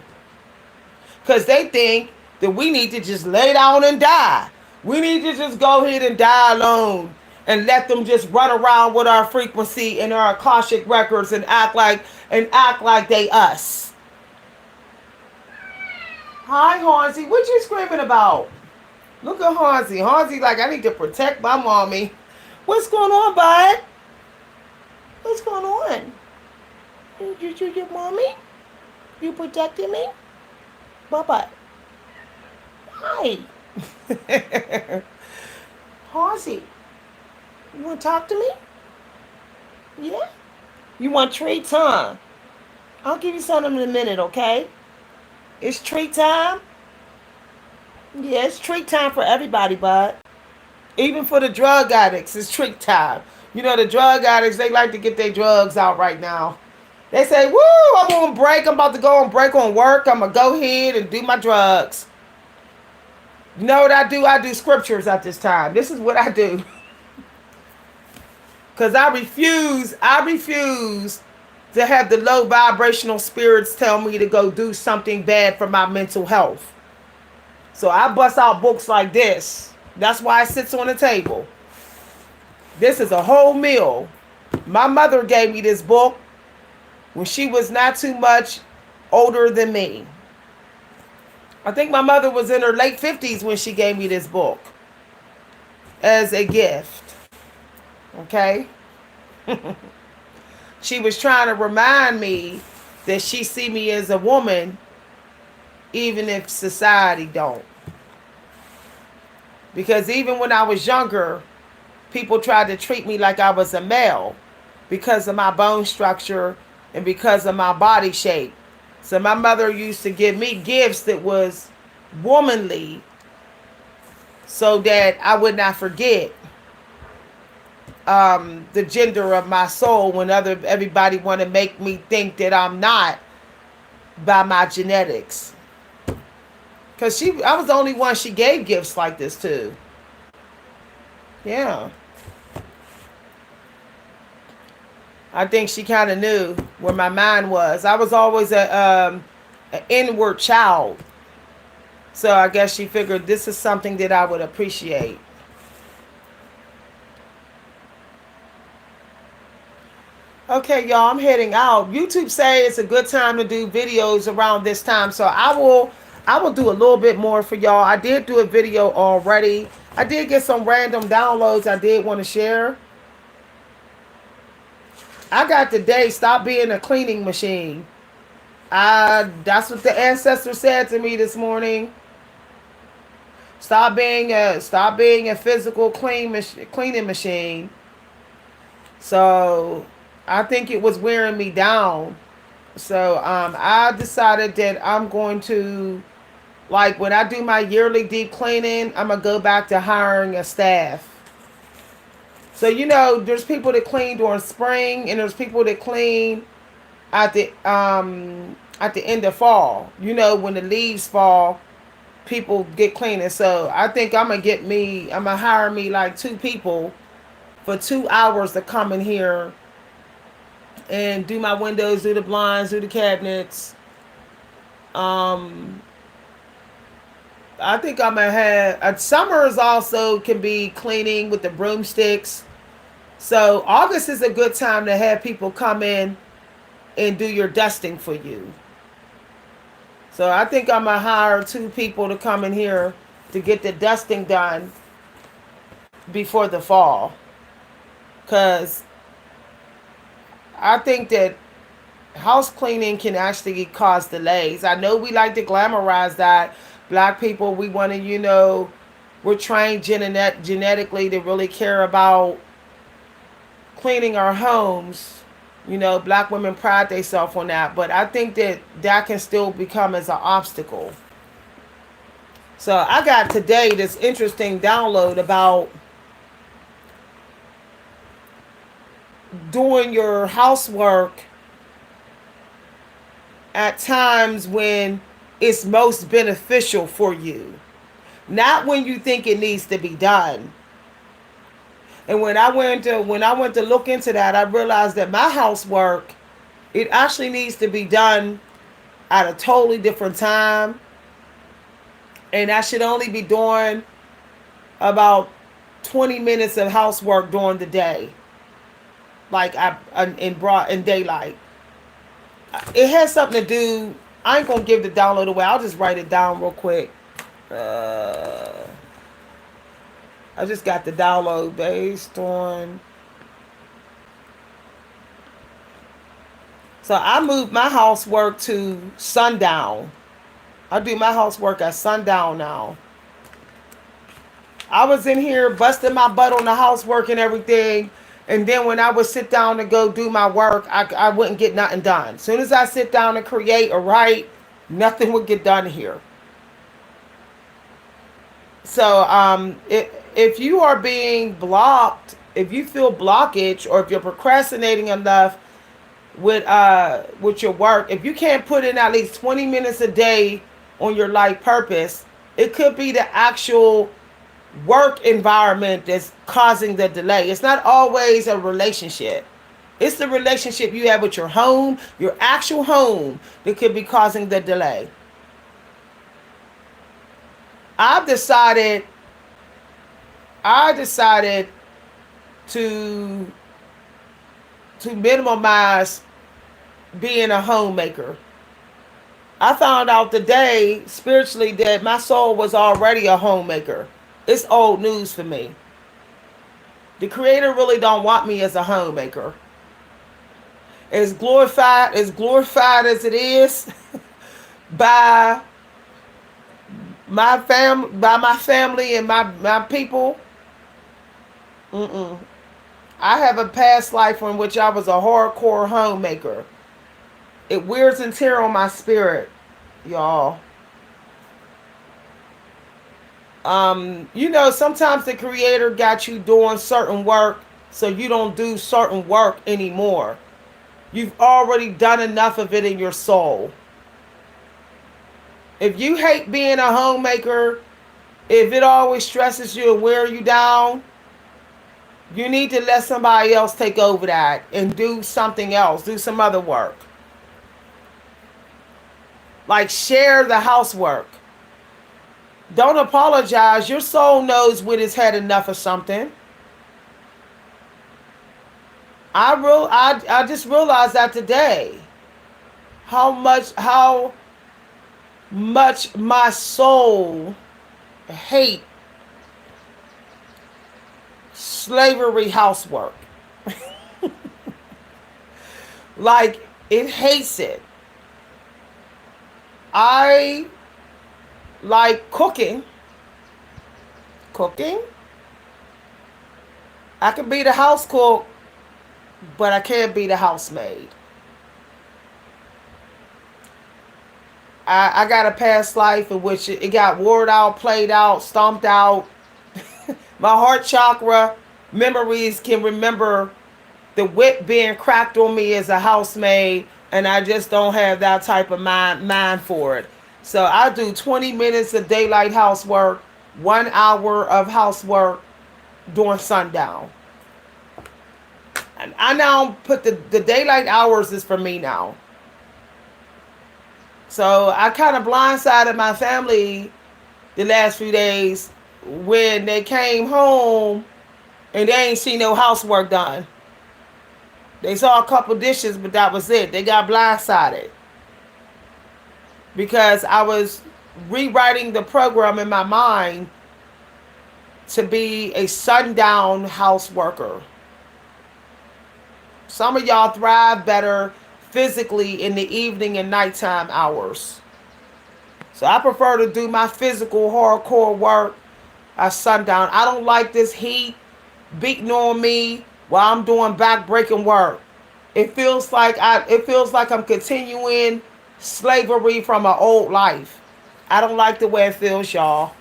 Because they think that we need to just lay down and die. We need to just go ahead and die alone and let them just run around with our frequency and our Akashic records and act like they us. Hi, Hansi. What you screaming about? Look at Hansi. Hansi like, I need to protect my mommy. What's going on, bud? What's going on? You your mommy? You protecting me? Bye-bye. Hi. Hansi, you want to talk to me? Yeah? You want treats, huh? I'll give you something in a minute, okay? It's treat time? Yeah, it's treat time for everybody, bud. Even for the drug addicts, it's treat time. You know, the drug addicts, they like to get their drugs out right now. They say, woo, I'm on break. I'm about to go on break on work. I'm going to go ahead and do my drugs. You know what I do? I do scriptures at this time. This is what I do. Because I refuse to have the low vibrational spirits tell me to go do something bad for my mental health. So I bust out books like this. That's why it sits on the table. This is a whole meal. My mother gave me this book when she was not too much older than me. I think my mother was in her late 50s when she gave me this book as a gift. Okay? She was trying to remind me that she see me as a woman even if society don't. Because even when I was younger, people tried to treat me like I was a male because of my bone structure and because of my body shape. So my mother used to give me gifts that was womanly so that I would not forget the gender of my soul when everybody want to make me think that I'm not by my genetics. Because I was the only one she gave gifts like this to. Yeah. I think she kind of knew where my mind was. I was always an inward child. So I guess she figured this is something that I would appreciate. Okay, y'all, I'm heading out. YouTube say it's a good time to do videos around this time. So I will do a little bit more for y'all. I did do a video already. I did get some random downloads I did want to share. I got today, stop being a cleaning machine. That's what the ancestor said to me this morning. Stop being a physical cleaning machine. So I think it was wearing me down. So I decided that I'm going to, like, when I do my yearly deep cleaning, I'm gonna go back to hiring a staff. So there's people that clean during spring, and there's people that clean at the end of fall. When the leaves fall, people get cleaning. So I think I'm gonna hire me like two people for 2 hours to come in here and do my windows, do the blinds, do the cabinets. Um, I think I'm gonna have summers also can be cleaning with the broomsticks. So August is a good time to have people come in and do your dusting for you. So I think I'm gonna hire two people to come in here to get the dusting done before the fall, because I think that house cleaning can actually cause delays. I know we like to glamorize that. Black people, we want to, we're trained genetically to really care about cleaning our homes. Black women pride themselves on that, but I think that that can still become as an obstacle. So I got today this interesting download about doing your housework at times when it's most beneficial for you, not when you think it needs to be done. And when I went to look into that, I realized that my housework, it actually needs to be done at a totally different time, and I should only be doing about 20 minutes of housework during the day, like in daylight. It has something to do. I ain't gonna give the download away. I'll just write it down real quick. Uh, I just got the download based on. So I moved my housework to sundown. I do my housework at sundown now. I was in here busting my butt on the housework and everything. And then when I would sit down to go do my work, I wouldn't get nothing done. As soon as I sit down to create or write, nothing would get done here. So if you are being blocked, if you feel blockage, or if you're procrastinating enough with your work, if you can't put in at least 20 minutes a day on your life purpose, it could be the actual work environment that's causing the delay. It's not always a relationship. It's the relationship you have with your home, your actual home, that could be causing the delay. I've decided I decided to minimize being a homemaker. I found out today spiritually that my soul was already a homemaker. It's old news for me. The creator really don't want me as a homemaker. As glorified as it is by my family and my people. Mm-mm. I have a past life in which I was a hardcore homemaker. It wears and tear on my spirit, y'all. Sometimes the creator got you doing certain work so you don't do certain work anymore. You've already done enough of it in your soul. If you hate being a homemaker, if it always stresses you and wear you down, you need to let somebody else take over that and do something else, do some other work. Like, share the housework. Don't apologize. Your soul knows when it's had enough of something. I just realized that today. How much my soul hate slavery housework. Like, it hates it. I like cooking. I can be the house cook, but I can't be the housemaid. I got a past life in which it got wore out, played out, stomped out. My heart chakra memories can remember the whip being cracked on me as a housemaid, and I just don't have that type of mind for it. So I do 20 minutes of daylight housework, 1 hour of housework during sundown. And I now put the daylight hours is for me now. So I kind of blindsided my family the last few days when they came home and they ain't seen no housework done. They saw a couple dishes, but that was it. They got blindsided because I was rewriting the program in my mind to be a sundown house worker. Some of y'all thrive better physically in the evening and nighttime hours. So I prefer to do my physical hardcore work at sundown. I don't like this heat beating on me while I'm doing back-breaking work. It feels like I'm continuing slavery from an old life. I don't like the way it feels, y'all.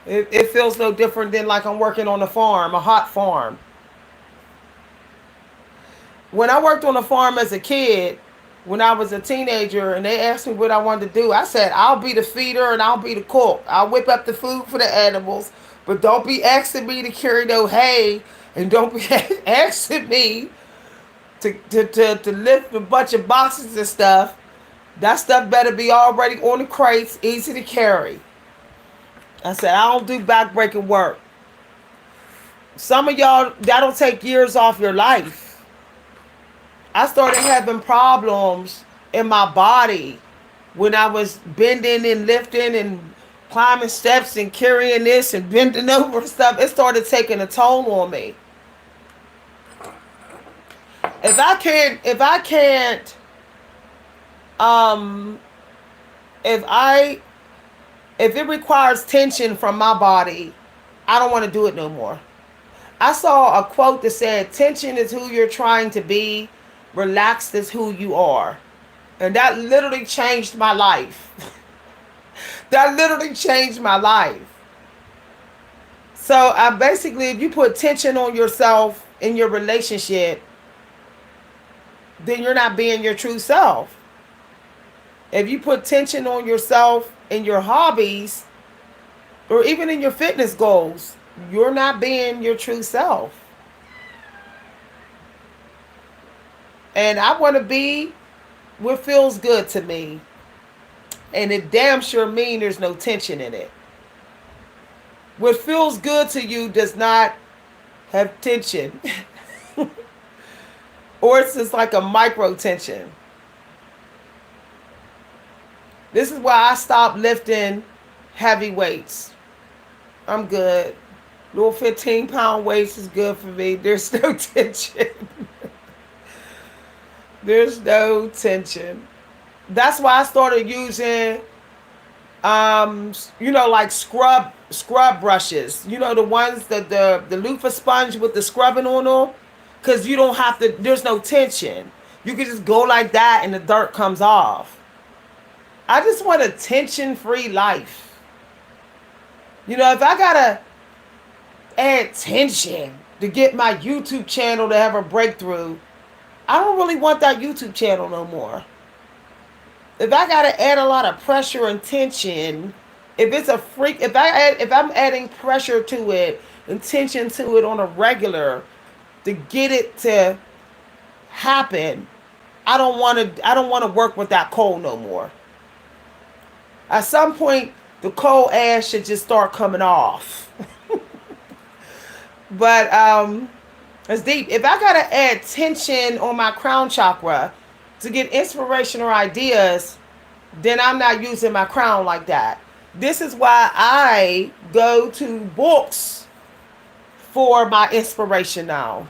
It feels no different than like I'm working on a farm, a hot farm. When I worked on a farm as a kid, when I was a teenager, and they asked me what I wanted to do, I said, I'll be the feeder and I'll be the cook. I'll whip up the food for the animals, but don't be asking me to carry no hay, and don't be asking me to lift a bunch of boxes and stuff. That stuff better be already on the crates, easy to carry. I said, I don't do back-breaking work. Some of y'all, that'll take years off your life. I started having problems in my body when I was bending and lifting and climbing steps and carrying this and bending over and stuff. It started taking a toll on me. If I can't, if it requires tension from my body, I don't want to do it no more. I saw a quote that said, tension is who you're trying to be, relaxed is who you are. And that literally changed my life. That literally changed my life. So I basically, if you put tension on yourself in your relationship, then you're not being your true self. If you put tension on yourself in your hobbies, or even in your fitness goals, you're not being your true self. And I want to be what feels good to me. And it damn sure means there's no tension in it. What feels good to you does not have tension. Or it's just like a micro tension. This is why I stopped lifting heavy weights. I'm good. Little 15-pound weights is good for me. There's no tension. There's no tension. That's why I started using, like scrub brushes. You know, the ones that the loofah sponge with the scrubbing on them. Because you don't have to, there's no tension. You can just go like that and the dirt comes off. I just want a tension-free life. You know, if I gotta add tension to get my YouTube channel to have a breakthrough, I don't really want that YouTube channel no more. If I gotta add a lot of pressure and tension, if I'm adding pressure to it and tension to it on a regular to get it to happen, I don't want to work with that coal no more. At some point, the coal ash should just start coming off. But it's deep. If I gotta add tension on my crown chakra to get inspirational ideas, then I'm not using my crown like that. This is why I go to books for my inspiration now.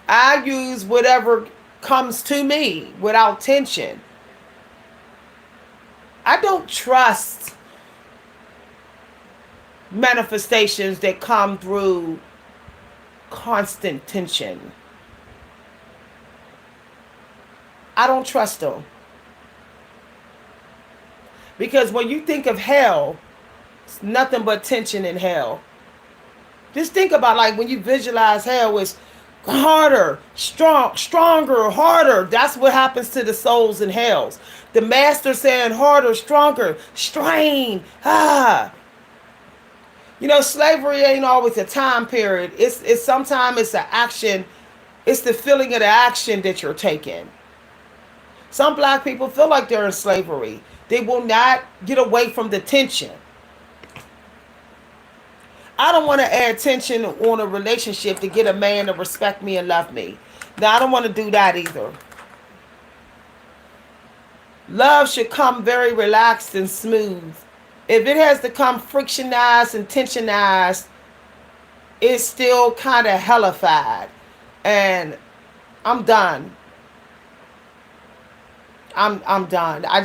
I use whatever comes to me without tension. I don't trust manifestations that come through constant tension. I don't trust them. Because when you think of hell, it's nothing but tension in hell. Just think about, like, when you visualize hell, it's harder, stronger, harder. That's what happens to the souls in hells. The master saying harder, stronger, strain. You know, slavery ain't always a time period. It's sometimes it's an action. It's the feeling of the action that you're taking. Some black people feel like they're in slavery. They will not get away from the tension. I don't want to add tension on a relationship to get a man to respect me and love me. Now, I don't want to do that either. Love should come very relaxed and smooth. If it has to come frictionized and tensionized, it's still kind of hellified. And I'm done. I'm done. I'm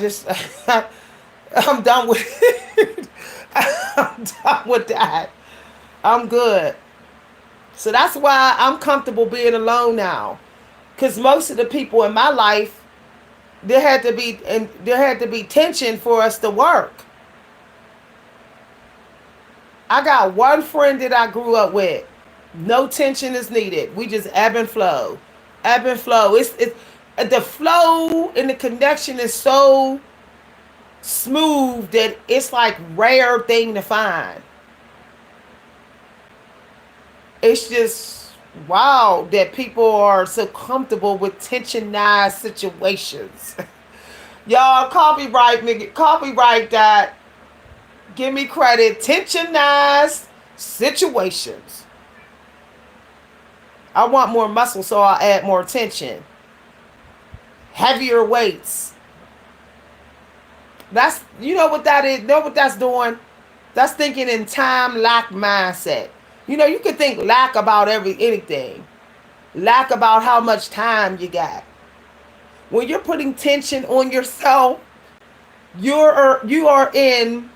done with it. I'm done with that. I'm good. So that's why I'm comfortable being alone now. Because most of the people in my life, there had to be tension for us to work. I got one friend that I grew up with. No tension is needed. We just ebb and flow. Ebb and flow. It's the flow and the connection is so smooth that it's like rare thing to find. It's just wow that people are so comfortable with tensionized situations. Y'all, copyright that. Give me credit. Tensionized situations. I want more muscle, so I'll add more tension. Heavier weights. That's, you know what that is? Know what that's doing? That's thinking in time lack mindset. You know, you can think lack about anything. Lack about how much time you got. When you're putting tension on yourself, you are in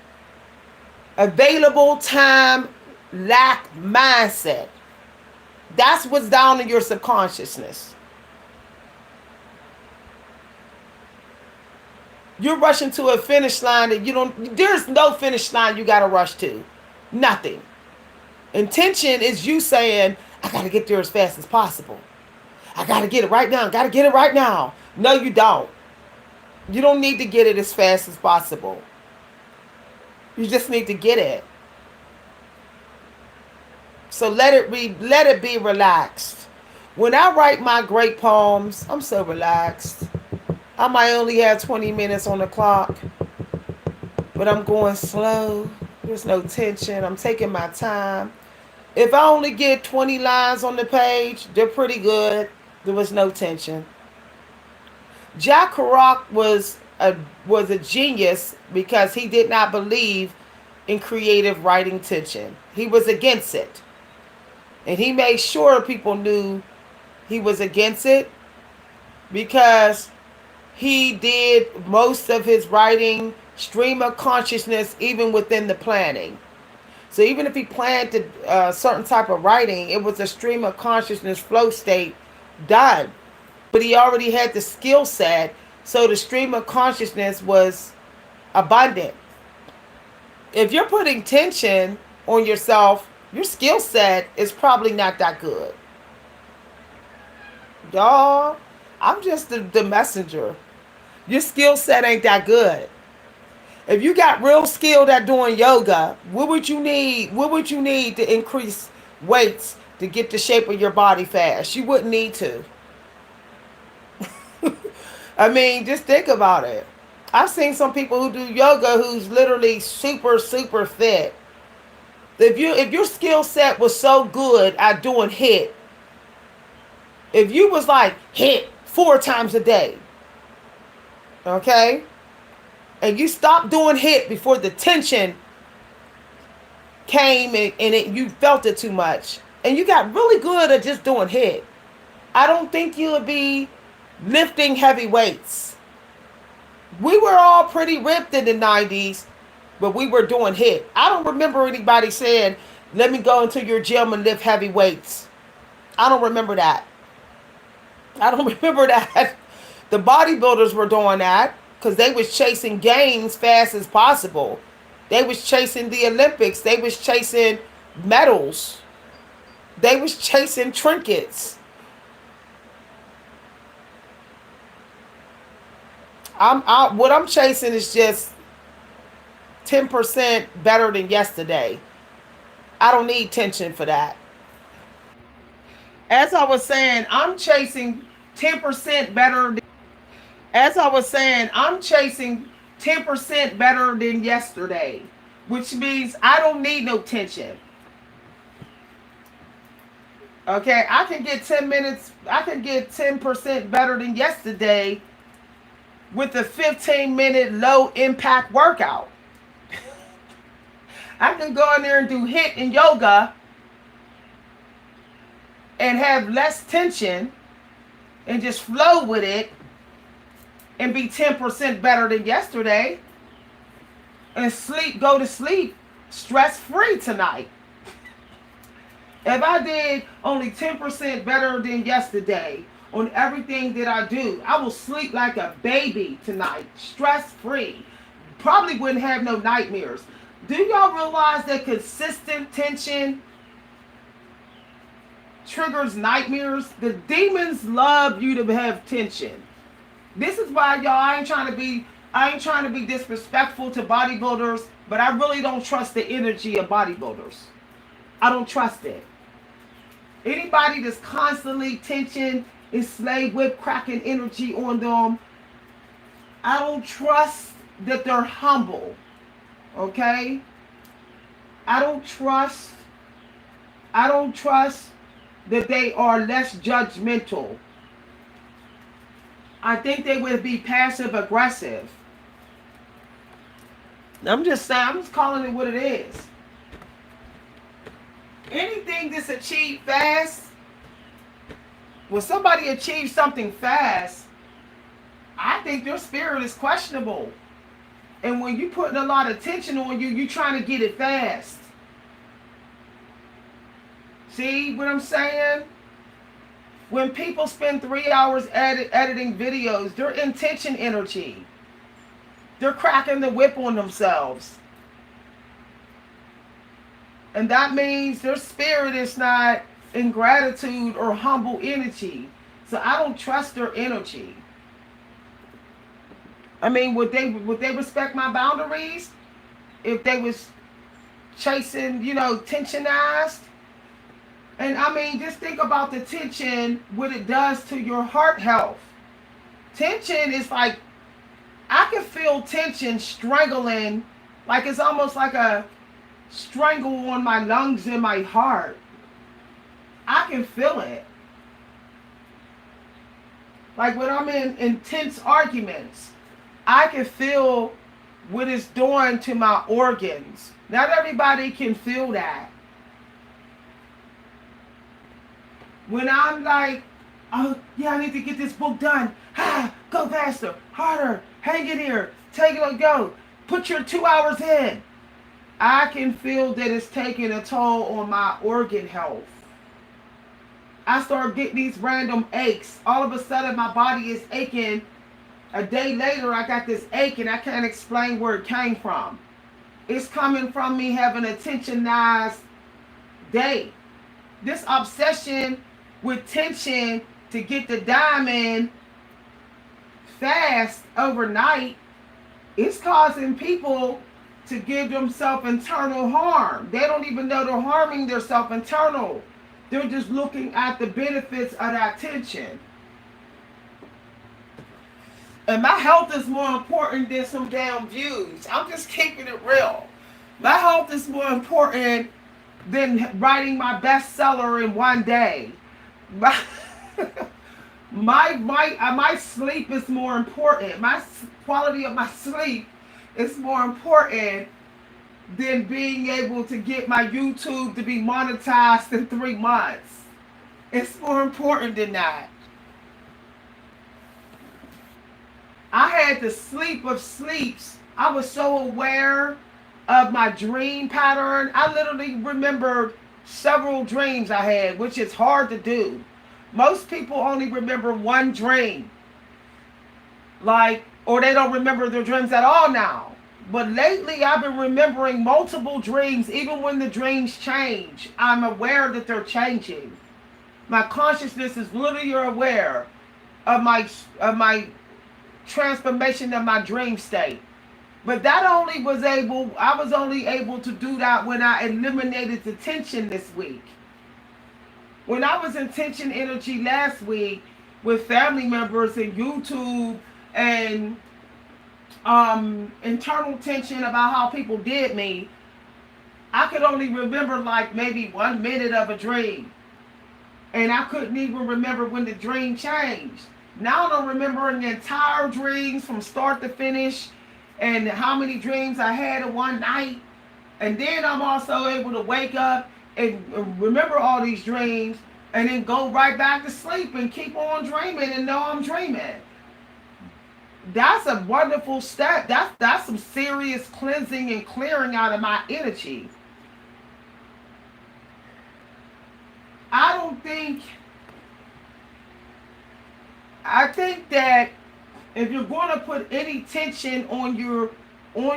available time lack mindset. That's what's down in your subconsciousness. You're rushing to a finish line that there's no finish line you got to rush to. Nothing. Intention is you saying, I got to get there as fast as possible. I got to get it right now. Got to get it right now. No, you don't. You don't need to get it as fast as possible. You just need to get it. So let it be relaxed. When I write my great poems, I'm so relaxed. I might only have 20 minutes on the clock, but I'm going slow. There's no tension. I'm taking my time. If I only get 20 lines on the page, they're pretty good. There was no tension. Jack Kerouac was a genius because he did not believe in creative writing tension. He was against it. And he made sure people knew he was against it because he did most of his writing stream of consciousness even within the planning. So even if he planned a certain type of writing, it was a stream of consciousness flow state done. But he already had the skill set, so the stream of consciousness was abundant. If you're putting tension on yourself, your skill set is probably not that good. Y'all, I'm just the messenger. Your skill set ain't that good. If you got real skilled at doing yoga, what would you need? What would you need to increase weights to get the shape of your body fast? You wouldn't need to. I mean, just think about it. I've seen some people who do yoga who's literally super, super fit. If your skill set was so good at doing HIIT, if you was like HIIT 4 times a day, okay, and you stopped doing HIIT before the tension came and you felt it too much, and you got really good at just doing HIIT, I don't think you would be lifting heavy weights. We were all pretty ripped in the 90s, but we were doing HIIT. I don't remember anybody saying, let me go into your gym and lift heavy weights. I don't remember that. I don't remember that. The bodybuilders were doing that. because they was chasing gains fast as possible. They was chasing the Olympics. They was chasing medals. They was chasing trinkets. What I'm chasing is just 10% better than yesterday. I don't need tension for that. As I was saying, I'm chasing 10% better. As I was saying, I'm chasing 10% better than yesterday, which means I don't need no tension. Okay, I can get 10 minutes, I can get 10% better than yesterday with a 15-minute low impact workout. I can go in there and do HIIT and yoga and have less tension and just flow with it and be 10% better than yesterday and go to sleep stress free tonight. If I did only 10% better than yesterday on everything that I do, I will sleep like a baby tonight, stress free. Probably wouldn't have no nightmares. Do y'all realize that consistent tension triggers nightmares? The demons love you to have tension. This is why, y'all, I ain't trying to be disrespectful to bodybuilders, but I really don't trust the energy of bodybuilders. I don't trust it. Anybody that's constantly tension and slave whip cracking energy on them, I don't trust that they're humble. Okay? I don't trust that they are less judgmental. I think they would be passive aggressive. I'm just saying, I'm just calling it what it is. Anything that's achieved fast, when somebody achieves something fast, I think their spirit is questionable. And when you're putting a lot of tension on you, you're trying to get it fast. See what I'm saying? When people spend 3 hours editing videos, they're in tension energy. They're cracking the whip on themselves. And that means their spirit is not in gratitude or humble energy. So I don't trust their energy. I mean, would they respect my boundaries if they was chasing, tensionized? And I mean, just think about the tension, what it does to your heart health. Tension is like, I can feel tension strangling, like it's almost like a strangle on my lungs and my heart. I can feel it. Like when I'm in intense arguments, I can feel what it's doing to my organs. Not everybody can feel that. When I'm like, oh, yeah, I need to get this book done. Go faster, harder, hang in here, take it or go. Put your 2 hours in. I can feel that it's taking a toll on my organ health. I start getting these random aches. All of a sudden, my body is aching. A day later, I got this ache, and I can't explain where it came from. It's coming from me having a tensionized day. This obsession with tension to get the diamond fast overnight is causing people to give themselves internal harm. They don't even know they're harming themselves internal. They're just looking at the benefits of that tension. And my health is more important than some damn views. I'm just keeping it real. My health is more important than writing my bestseller in one day. My sleep is more important. My quality of my sleep is more important than being able to get my YouTube to be monetized in 3 months. It's more important than that. I had the sleep of sleeps. I was so aware of my dream pattern. I literally remembered several dreams I had, which is hard to do. Most people only remember one dream. Like or they don't remember their dreams at all now. But lately, I've been remembering multiple dreams, even when the dreams change. I'm aware that they're changing. My consciousness is literally aware of my transformation of my dream state. But that only was able, I was only able to do that when I eliminated the tension this week. When I was in tension energy last week with family members and YouTube and internal tension about how people did me, I could only remember like maybe 1 minute of a dream. And I couldn't even remember when the dream changed. Now I'm remembering the entire dreams from start to finish and how many dreams I had in one night. And then I'm also able to wake up and remember all these dreams and then go right back to sleep and keep on dreaming and know I'm dreaming. That's a wonderful step. That's some serious cleansing and clearing out of my energy. I don't think I think that if you're going to put any tension on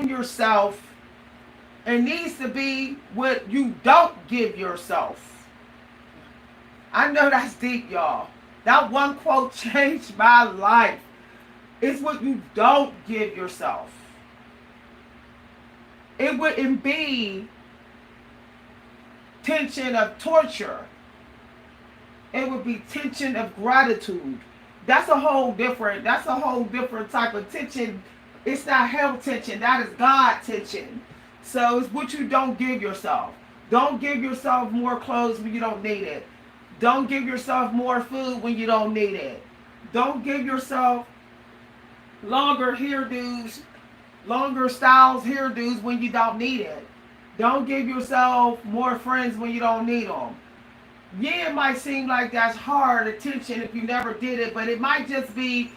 yourself, it needs to be what you don't give yourself. I know that's deep, y'all. That one quote changed my life. It's what you don't give yourself. It wouldn't be tension of torture. It would be tension of gratitude. That's a whole different type of tension. It's not hell tension. That is God tension. So it's what you don't give yourself. Don't give yourself more clothes when you don't need it. Don't give yourself more food when you don't need it. Don't give yourself longer hairdos, longer styles hairdos when you don't need it. Don't give yourself more friends when you don't need them. Yeah, it might seem like that's hard attention if you never did it, but it might just be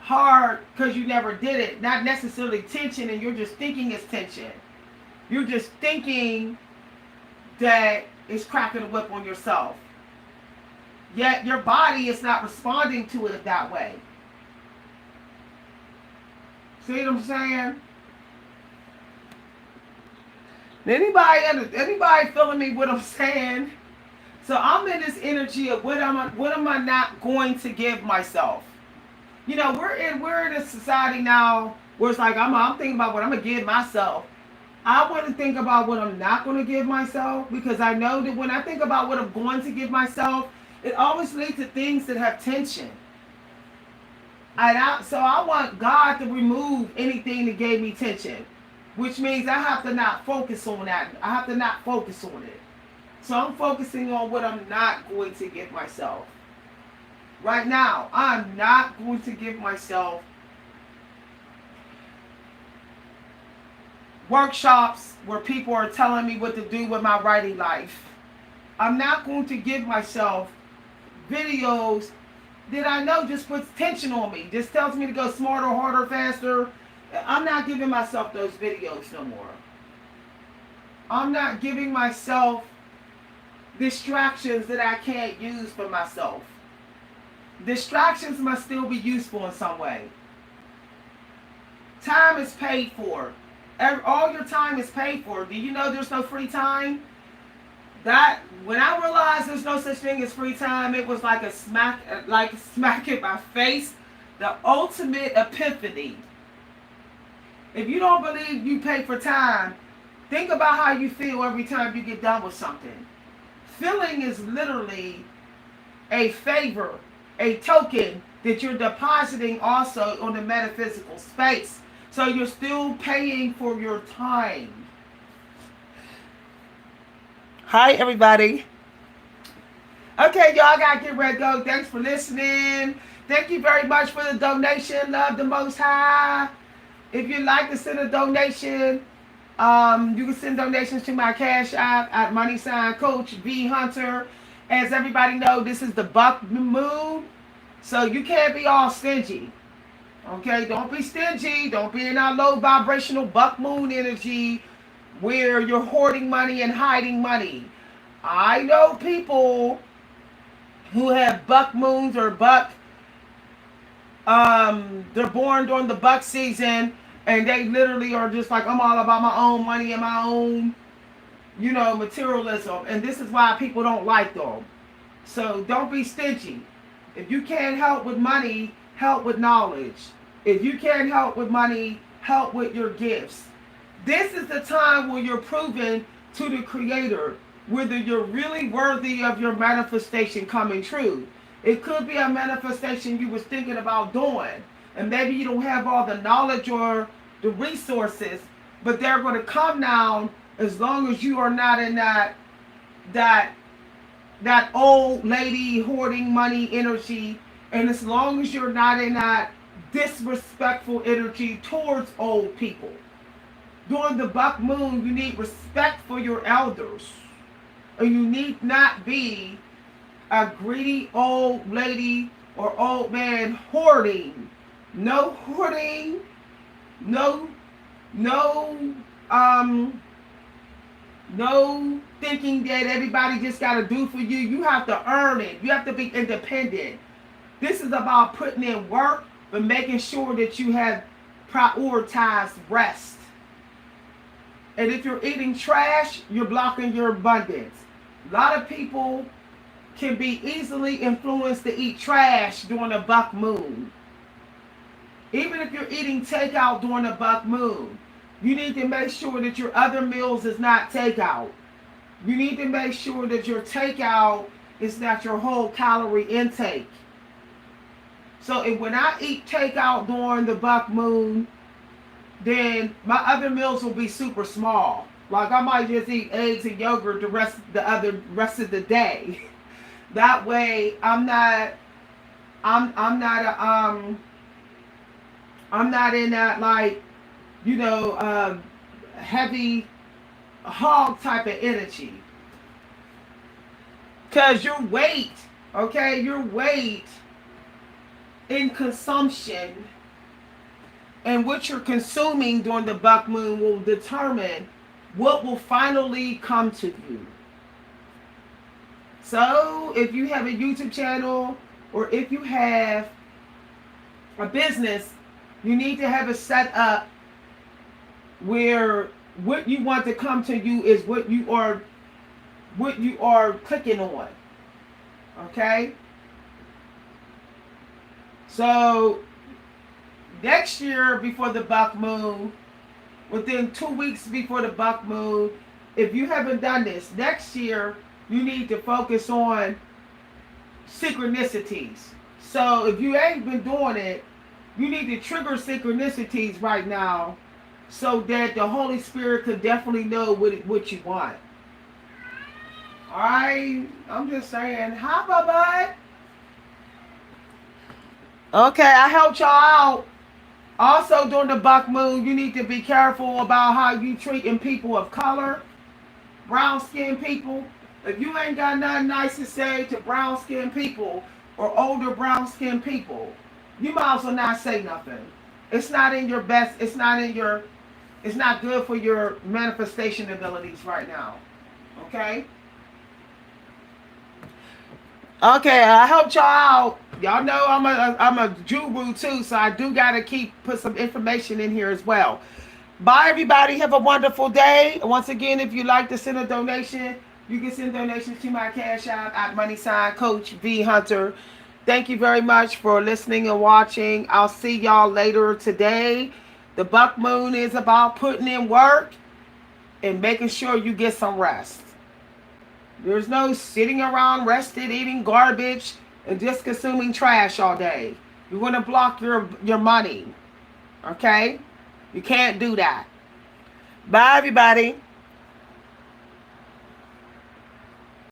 hard because you never did it. Not necessarily tension, and you're just thinking it's tension. You're just thinking that it's cracking a whip on yourself. Yet your body is not responding to it that way. See what I'm saying? Anybody feeling me what I'm saying? So I'm in this energy of what am I not going to give myself? You know, we're in a society now where it's like I'm thinking about what I'm gonna give myself. I want to think about what I'm not going to give myself, because I know that when I think about what I'm going to give myself, it always leads to things that have tension. So I want God to remove anything that gave me tension, which means I have to not focus on that. I have to not focus on it. So I'm focusing on what I'm not going to give myself. Right now, I'm not going to give myself workshops where people are telling me what to do with my writing life. I'm not going to give myself videos that I know just puts tension on me, just tells me to go smarter, harder, faster. I'm not giving myself those videos no more. I'm not giving myself distractions that I can't use for myself. Distractions must still be useful in some way. Time is paid for. All your time is paid for. Do you know there's no free time? That when I realized there's no such thing as free time, it was like a smack in my face. The ultimate epiphany. If you don't believe you pay for time, think about how you feel every time you get done with something. Feeling is literally a favor, a token that you're depositing also on the metaphysical space. So you're still paying for your time. Hi, everybody. Okay, y'all, I gotta get ready to go. Thanks for listening. Thank you very much for the donation. Love the Most High. If you'd like to send a donation, you can send donations to my Cash App at @Coach V Hunter. As everybody knows, this is the buck moon, so you can't be all stingy. Okay, don't be stingy. Don't be in that low vibrational buck moon energy where you're hoarding money and hiding money. I know people who have buck moons or buck They're born during the buck season, and they literally are just like, I'm all about my own money and my own, materialism. And this is why people don't like them. So don't be stingy. If you can't help with money, help with knowledge. If you can't help with money, help with your gifts. This is the time where you're proving to the Creator whether you're really worthy of your manifestation coming true. It could be a manifestation you was thinking about doing, and maybe you don't have all the knowledge or the resources, but they're going to come down as long as you are not in that old lady hoarding money energy, and as long as you're not in that disrespectful energy towards old people. During the buck moon, you need respect for your elders, and you need not be a greedy old lady or old man hoarding. No hoarding, no thinking that everybody just got to do for you. You have to earn it. You have to be independent. This is about putting in work, but making sure that you have prioritized rest. And if you're eating trash, you're blocking your abundance. A lot of people can be easily influenced to eat trash during a buck moon. Even if you're eating takeout during a buck moon, you need to make sure that your other meals is not takeout. You need to make sure that your takeout is not your whole calorie intake. So when I eat takeout during the buck moon, then my other meals will be super small. Like I might just eat eggs and yogurt the rest of the day. That way I'm not in that like, heavy hog type of energy. Cause your weight in consumption and what you're consuming during the buck moon will determine what will finally come to you. So if you have a YouTube channel or if you have a business, you need to have it set up where what you want to come to you is what you are clicking on. Okay? So next year before the buck moon, within 2 weeks before the buck moon, if you haven't done this, next year you need to focus on synchronicities. So if you ain't been doing it, you need to trigger synchronicities right now so that the Holy Spirit could definitely know what you want. Alright? I'm just saying, hi, bye-bye. Okay, I helped y'all out. Also, during the buck moon, you need to be careful about how you treating people of color, brown-skinned people. If you ain't got nothing nice to say to brown-skinned people or older brown-skinned people, you might as well not say nothing. It's not in your best, it's not good for your manifestation abilities right now. Okay? Okay, I helped y'all out. Y'all know I'm a guru too, so I do gotta put some information in here as well. Bye everybody, have a wonderful day. Once again, if you'd like to send a donation, you can send donations to my cash app at Coach V Hunter. Thank you very much for listening and watching. I'll see y'all later today. The buck moon is about putting in work and making sure you get some rest. There's no sitting around rested, eating garbage, and just consuming trash all day. You want to block your money. Okay? You can't do that. Bye, everybody.